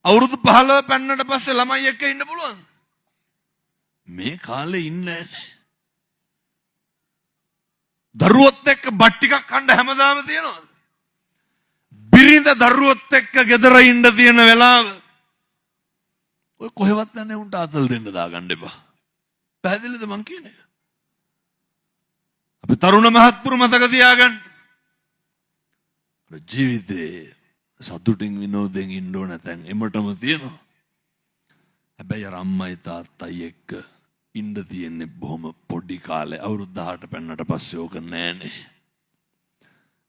අවුරුදු 15 පෙන්නට පස්සේ ළමයි එක්ක ඉන්න පුළුවන්. මේ කාලේ ඉන්නේ නැහැ. දරුවොත් එක්ක බත් ටිකක් කන්න හැමදාම තියෙනවා. බිරිඳ දරුවොත් එක්ක ගෙදර ඉන්න තියෙන වෙලාව ඔය කොහෙවත් නැන්නේ උන්ට අතල් දෙන්න දාගන්න එපා. පැහැදිලිද මං කියන්නේ? අපි තරුණ මහත්තුරු මතක තියාගන්න. ජීවිතේ සතුටින් විනෝදයෙන් ඉන්න ඕන නැතන් එමටම තියෙනවා. හැබැයි අර අම්මයි තාත්තයි එක්ක ඉන්න තියෙන්නේ බොහොම පොඩි කාලේ. අවුරුදු 18 පෙන්නට පස්සේ ඕක නෑනේ.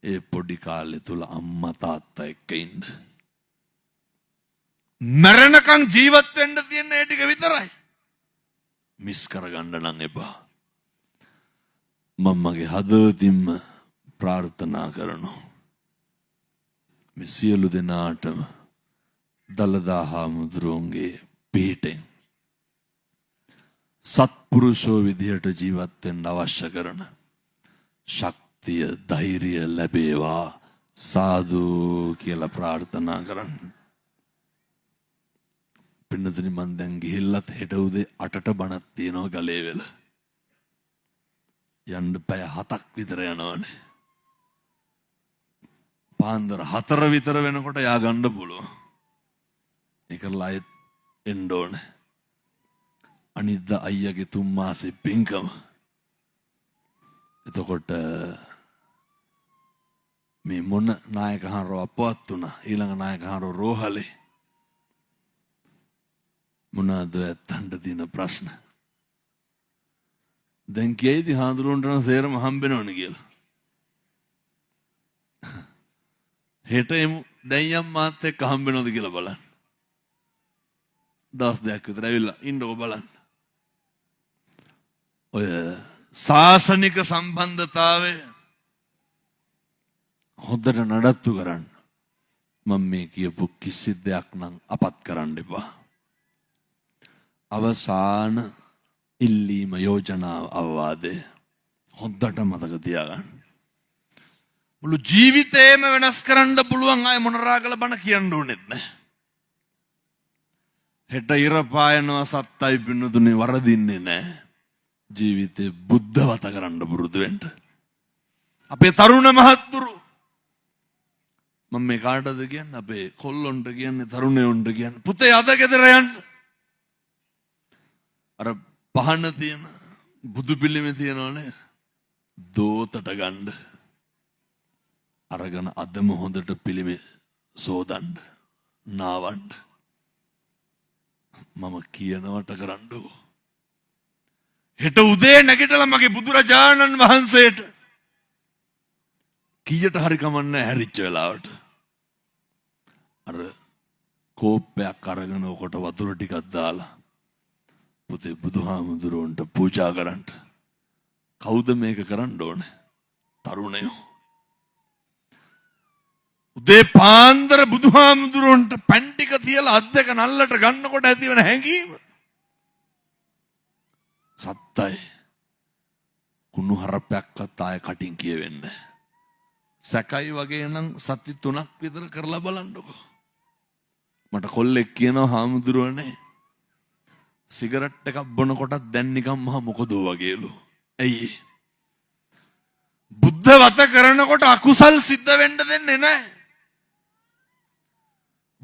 ඒ පොඩි කාලේ තුල අම්මා තාත්තා එක්ක ඉන්න. මරණකම් ජීවත් වෙන්න තියෙන ඒ ටික විතරයි. මිස් කරගන්න නම් එපා. මම්මගේ හදවතින්ම ප්‍රාර්ථනා කරනවා. මේ සියලු දෙනාටම දලදා හාමුදුරුවන්ගේ පිහිටෙන් සත්පුරුෂෝ විදිහට ජීවත් වෙන්න අවශ්‍ය කරන ශක්තිය ධෛර්යය ලැබේවා සාදු කියලා ප්‍රාර්ථනා කරන්න. පින්නතුනි මන් දැන් ගිහිල්ලත් හෙට උදේ 8ට බණක් තියෙනවා ගලේ වෙල. යන්න පැය 7ක් විතර යනවනේ. පාන්දර 4 විතර වෙනකොට යා ගන්න පුළුවන්. ඒකලා ආයෙත් එන්න ඕනේ. අනිද්දා අයියාගේ 3 මාසේ පින්කම. එතකොට මේ මොන නායකහරව අපවත් වුණා. ඊළඟ නායකහරව රෝහලේ. මොනවාද ඇත්තන්ට තියෙන ප්‍රශ්න? දැන් කියයිද හාඳුරුවන්ට නම් සේරම හම්බෙනවනේ කියලා. හෙට එමු දැන් යම් මාත් එක්ක හම්බෙනවද කියලා බලන්න. දවස් දෙකක් විතර ඇවිල්ලා ඉන්නකො බලන්න. ඔය සාසනික සම්බන්ධතාවය හොඳට නඩත්තු කරන්න. මම මේ කියපු කිසි දෙයක් නම් අපත් කරන්න එපා. අවසාන ඉල්ලීම යෝජනාව අවවාදය හොඳට මතක තියාගන්න. මුළු ජීවිතේම වෙනස් කරන්න පුළුවන් අය මොනරාගල බණ කියන්න ඕනෙත් නැහැ. හෙට ඉර පායනවා සත්තයි පින්නතුනේ වරදින්නේ නැහැ. ජීවිතේ බුද්ධවත කරන්න පුරුදු වෙන්න. අපේ තරුණ මහත්තුරු මම මේ කාටද කියන්නේ? අපේ කොල්ලොන්ට කියන්නේ, තරුණයොන්ට කියන්නේ පුතේ අද ගෙදර යන්න. අර පහන තියෙන බුදු පිළිමේ තියෙනවනේ දෝතට ගන්න. අරගෙන අදම හොඳට පිළිමේ සෝදන්න, නාවන්න. මම කියනවට කරන්නෝ. හෙට උදේ නැගිටලා මගේ බුදුරජාණන් වහන්සේට කීයට හරි කමන්නේ හැරිච්ච වෙලාවට අර කෝප්පයක් අරගෙන ඔකට වතුර ටිකක් දාලා පුතේ බුදුහාමුදුරුවන්ට පූජා කරන්න. කවුද මේක කරන්න ඕනේ? තරුණයෝ. උදේ පාන්දර බුදුහාමුදුරුවන්ට පැන් ටික තියලා අත් දෙක නල්ලට ගන්නකොට ඇතිවන හැඟීම සත්තයි. කුණු හරපයක්වත් ආය කටින් කියවෙන්නේ. සැකයි වගේ නම් සති 3ක් විතර කරලා බලන්නකෝ. මට කොල්ලෙක් කියනවා හාමුදුරුවනේ සිගරට් එකක් බොනකොටත් දැන් නිකන් මහ මොකදෝ වගේලු. ඇයි? බුද්ධ වත කරනකොට අකුසල් සිද්ධ වෙන්න දෙන්නේ නැහැ.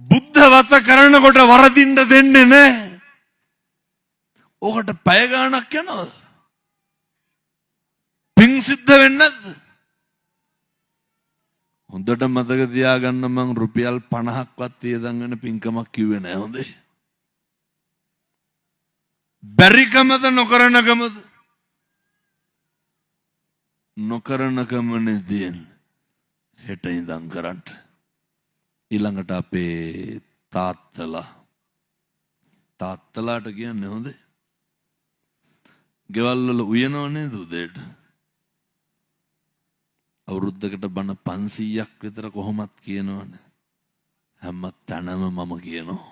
බුද්ධ වත කරනකොට වරදින්න දෙන්නේ නැහැ. ඕකට පැය ගාණක් යනවා. පිං සිද්ධ වෙන්නේ නැද්ද? හොඳට මතක තියාගන්න මං රුපියල් 50ක්වත් වියදම් වෙන පින්කමක් කිව්වේ නෑ හොඳේ. බැරිකමද නොකරනකමද? නොකරනකමනේ තියෙන්නේ. හෙට ඉඳන් කරන්න. ඊළඟට අපේ තාත්තලාට කියන්නේ හොඳේ. ගෙවල් වල උයනව නේද උදේට? අවුරුද්දකට බණ 500ක් විතර කොහොමත් කියනවනේ. හැම තැනම මම කියනවා.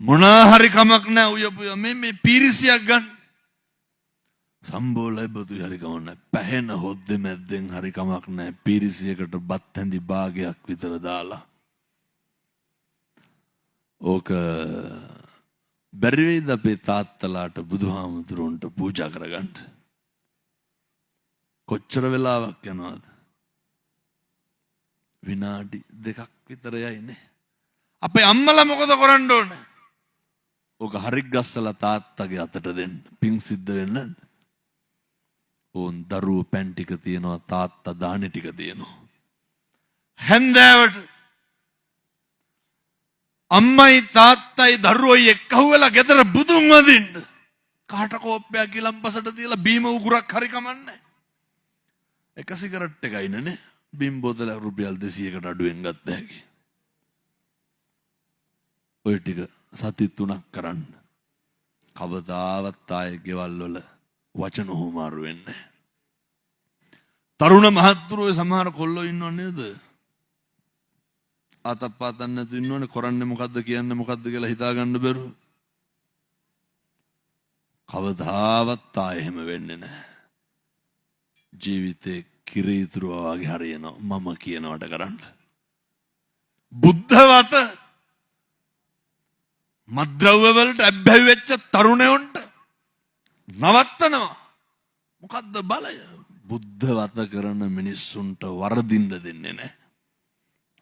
මොනා හරි කමක් නැහැ උයපුය මේ පීරිසියක් ගන්න. සම්බෝලයි බතු හරි කමක් නැහැ. පැහෙන හොද්දේ මැද්දෙන් හරි කමක් නැහැ. පීරිසියකට බත් හැඳි භාගයක් විතර දාලා. ඕක බැරි වෙයිද අපේ තාත්තලාට බුදුහාමුදුරුවන්ට පූජා කරගන්න? කොච්චර වෙලාවක් යනවද? විනාඩි 2ක් විතර යයිනේ. අපේ අම්මලා මොකද කරන්න ඕනේ? ඕක හරි ගස්සලා තාත්තගේ අතට දෙන්න. පිං සිද්ධ වෙන්නේ නැද්ද? ඕන් දරුවෝ පෑන් ටික තියනවා, තාත්තා දාහනේ ටික තියනවා. හැන්දෑවට අම්මයි තාත්තයි දරුවෝයි එක්කහුවලා ගෙදර බුදුන් වදින්න. කාට කෝප්පයක් ගිලම්පසට තියලා බීම උගුරක් හරි කමන්නේ. එක සිගරට් එකයි නේ බිම් බෝතලයක් රුපියල් 200කට අඩුවෙන් ගත්ත හැකි. ඔය ටික සති 3ක් කරන්න. කවදාවත් ආයේ ගෙවල් වල වචන හොමාරු වෙන්නේ. තරුණ මහත්තුරුවේ සමහර කොල්ලෝ ඉන්නව නේද? අතප්පාතන් නැතු ඉන්නවනේ කරන්නේ මොකද්ද කියන්නේ මොකද්ද කියලා හිතා ගන්න බැරුව. කවදාවත් ආයේ එහෙම වෙන්නේ නැහැ. ජීවිතේ කිරීතුරුවා වගේ හරියනවා මම කියනවට කරන්න. බුද්ධවත මද්ද්‍රව්‍ය වලට අබ්බැහි වෙච්ච තරුණයන්ට නවත්තනවා. මොකද්ද බලය? බුද්ධවත කරන මිනිස්සුන්ට වරදින්න දෙන්නේ නැහැ.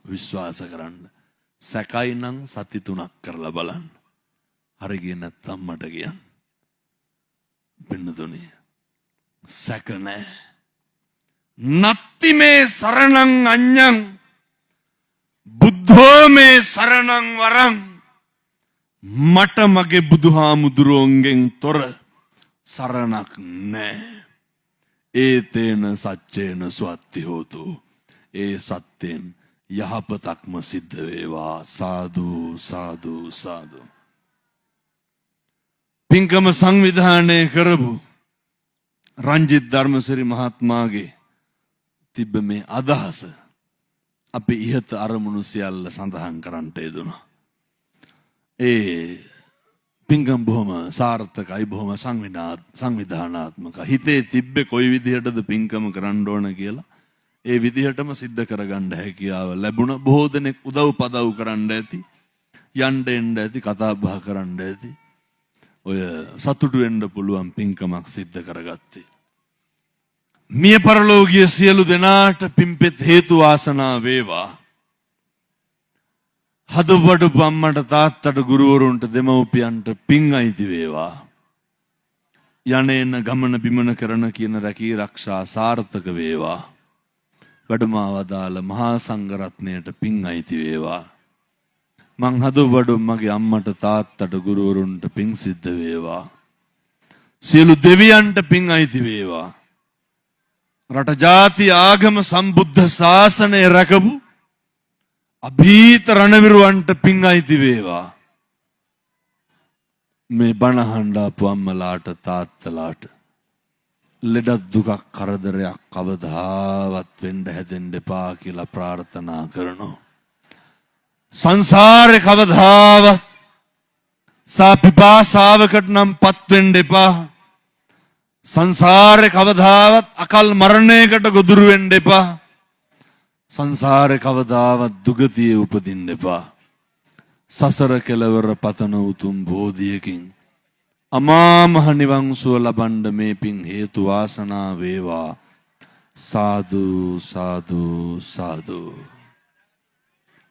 විශ්වාස කරන්න. සැකයි නම් සති 3ක් කරලා බලන්න. හරි ගියේ නැත්තම් මට කියන්න. පින්නතුනේ සැක නැහැ. නත්ති මේ සරණං අඤ්ඤං බුද්ධෝ මේ සරණං වරං. මට මගේ බුදුහාමුදුරුවන්ගෙන් තොර සරණක් නැහැ. ඒතේන සච්චේන සුවත්ති හෝතු. ඒ සත්‍යෙන් යහපතක්ම සිද්ධ වේවා. සාදු සාදු සාදු. පින්කම සංවිධානය කරපු රංජිත් ධර්මසිරි මහත්මයාගේ තිබ්බ මේ අදහස අපි ඉහත අරමුණු සියල්ල සඳහන් කරන්නට යෙදුණා. ඒ පින්කම් බොහොම සාර්ථකයි, බොහොම සංවිධානාත්මක. හිතේ තිබ්බේ කොයි විදිහටද පින්කම කරන්න ඕන කියලා ඒ විදිහටම සිද්ධ කරගන්න හැකියාව ලැබුණ. බොහෝ දෙනෙක් උදව් පදව් කරන්න ඇති, යන්න එන්න ඇති, කතා බහ කරන්න ඇති. ඔය සතුටු වෙන්න පුළුවන් පින්කමක් සිද්ධ කරගත්තේ. මිය පරලෝකීය සියලු දෙනාට පින්පෙත් හේතු වාසනා වේවා. හදවඩු අම්මට තාත්තට ගුරුවරුන්ට දෙමව්පියන්ට පින් අයිති වේවා. යන්නේන ගමන බිමන කරන කියන රැකී ආරක්ෂා සාර්ථක වේවා. වැඩමවදාළ මහා සංඝරත්නයට පින් අයිති වේවා. මං හදවඩු මගේ අම්මට තාත්තට ගුරුවරුන්ට පින් සිද්ධ වේවා. සියලු දෙවියන්ට පින් අයිති වේවා. රට ජාති ආගම සම්බුද්ධ ශාසනය රැකපු අභීත රණවිරුවන්ට පිං අයිති වේවා. මේ බණහඬ ආපු අම්මලාට තාත්තලාට ලෙඩක් දුකක් කරදරයක් කවදාවත් වෙන්න හැදෙන්න එපා කියලා ප්‍රාර්ථනා කරනවා. සංසාරේ කවදාවත් සාපිපාසාවකට නම් පත් වෙන්න එපා. සංසාරේ කවදාවත් අකල් මරණයකට ගොදුරු වෙන්න එපා. සංසාරේ කවදාවත් දුගතියේ උපදින්න එපා. සසර කෙලවර පතන උතුම් බෝධියකින් අමා මහ නිවන් සුව ලබන්න මේ පින් හේතු වාසනා වේවා. සාදු සාදු සාදු.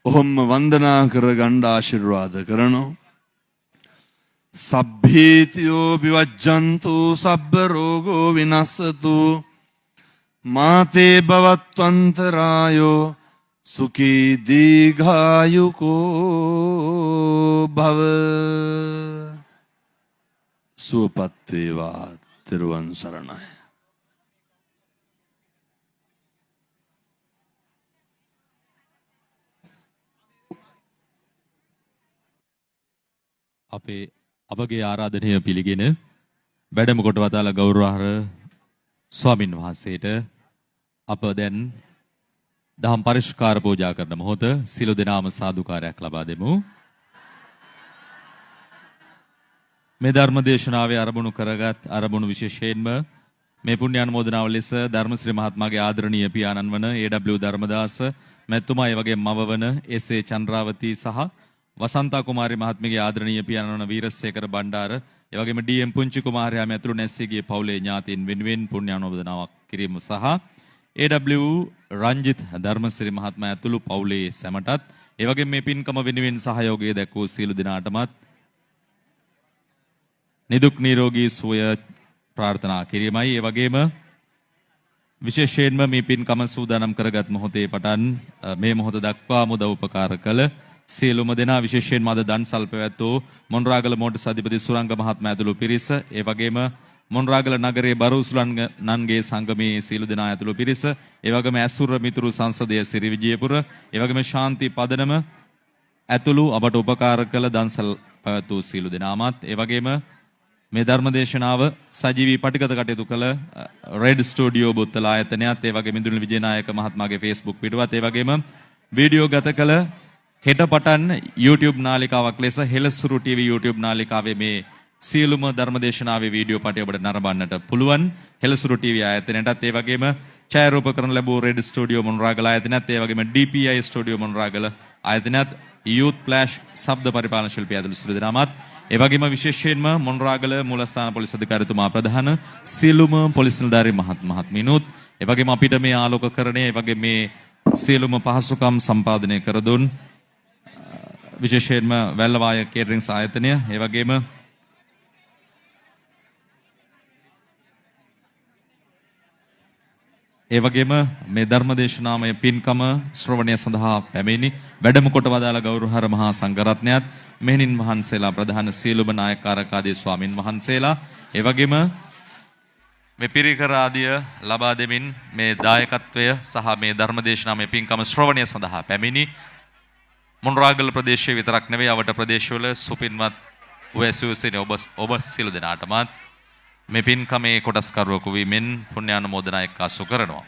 ඔහොම වන්දනා කර ගන්න ආශිර්වාද කරනවා. සබ්බීතියෝ විවජ්ජන්තු සබ්බ රෝගෝ විනස්සතු මාතේ භවත්වන්තරායෝ සුඛී දීඝායුකෝ භව. සුවපත් වේවා. තෙරුවන් සරණයි. අපේ අපගේ ආරාධනය පිළිගෙන වැඩම කොට වදාළ ගෞරවාර්හ ස්වාමින් වහන්සේට අප දැන් දහම් පරිස්කාර පූජා කරන මොහොත සිළු දෙනාම සාදුකාරයක් ලබා දෙමු. මේ ධර්ම දේශනාවේ ආරමුණු කරගත් ආරමුණු විශේෂයෙන්ම මේ පුණ්‍ය අනුමෝදනාව ලෙස ධර්මශ්‍රී මහත්මයාගේ ආදරණීය පියාණන් වන ඒ.ඩබ්ලිව් ධර්මදාස මැතිතුමා ඒ වගේම මව වන එස්.ඒ. චන්ද්‍රාවතී සහ වසන්තා කුමාරී මහත්මියගේ ආදරණීය පියාණන් වන වීරසේකර බණ්ඩාර ඒ වගේම ඩී.එම්. පුංචි කුමාරයා ඇතුළු නැස්සීගේ පවුලේ ඥාතීන් වෙනුවෙන් පුණ්‍ය අනුමෝදනාවක් කිරීම සහ ඒ.ඩබ්ලිව් රංජිත් ධර්මශ්‍රී මහත්මයා ඇතුළු පවුලේ සැමටත් ඒ වගේම මේ පින්කම වෙනුවෙන් සහයෝගය දැක්වූ සියලු දෙනාටමත් නිදුක් නිරෝගී සුවය ප්‍රාර්ථනා කිරීමයි. ඒ වගේම විශේෂයෙන්ම මේ පින්කම සූදානම් කරගත් මොහොතේ පටන් මේ මොහොත දක්වා මුදව් උපකාර කළ සියලුම දෙනා විශේෂයෙන්ම අද දන්සල් පැවැත්වූ මොණරාගල මෝටර්ස් අධිපති සුරංග මහත්මයා ඇතුළු පිරිස ඒ වගේම මොණරාගල නගරයේ බරුසුලන්ගේ සංගමයේ සියලු දෙනා ඇතුළු පිරිස ඒ වගේම ඇසුර මිතුරු සංසදයේ සිරි විජයපුර ඒ වගේම ශාන්ති පදනම ඇතුළු අපට උපකාර කළ දන්සල් පැවැත්වූ සියලු දෙනාමත් ඒ වගේම මේ ධර්ම දේශනාව සජීවී පටිගත කටයුතු කළ රෙඩ් ස්ටුඩියෝ බුත්තල ආයතනයත් ඒ වගේම ඉන්දුනිල් විජේනායක මහත්මයාගේ Facebook පිටුවත් ඒ වගේම වීඩියෝ ගත කළ හෙට පටන් YouTube නාලිකාවක් ලෙස හෙළසුරු TV YouTube නාලිකාවේ මේ සියලුම ධර්ම දේශනාවේ වීඩියෝ පටය ඔබට නරඹන්නට පුළුවන්. හෙළසුරු TV ආයතනයටත් ඒ වගේම ඡායාරූපකරණ ලැබූ රෙඩ් ස්ටුඩියෝ මොණරාගල ආයතනයත් ඒ වගේම DPI ස්ටුඩියෝ මොණරාගල ආයතනයත් Youth Flash ශබ්ද පරිපාලන ශිල්පී ඇතුළු සියලු දෙනාමත් ඒ වගේම විශේෂයෙන්ම මොණරාගල මූලස්ථාන පොලිස් අධිකාරිතුමා ප්‍රධාන සියලුම පොලිස් නිලධාරී මහත්මීනුත් ඒ වගේම අපිට මේ ආලෝකකරණය ඒ වගේ මේ සියලුම පහසුකම් සම්පාදනය කර දුන් විශේෂයෙන්ම වැල්ලවාය කේටරින්ග්ස් ආයතනය ඒ වගේම මේ ධර්මදේශනාමය පින්කම ශ්‍රවණය සඳහා පැමිණි වැඩම කොට වදාළ ගෞරවහර මහා සංඝරත්නයත් මෙහෙණින් වහන්සේලා ප්‍රධාන සියලුම නායකාරකාදී ස්වාමින් වහන්සේලා ඒ වගේම මේ පිරිකර ආදිය ලබා දෙමින් මේ දායකත්වය සහ මේ ධර්මදේශනාමය පින්කම ශ්‍රවණය සඳහා පැමිණි මොණරාගල ප්‍රදේශයේ විතරක් නෙවෙයි අවට ප්‍රදේශවල සුපින්වත් උවැසුසින ඔබ සියලු දෙනාටමත් මේ පින්කමේ කොටස්කරුවෙකු වීමෙන් පුණ්‍යානුමෝදනා එක්කාසු කරනවා.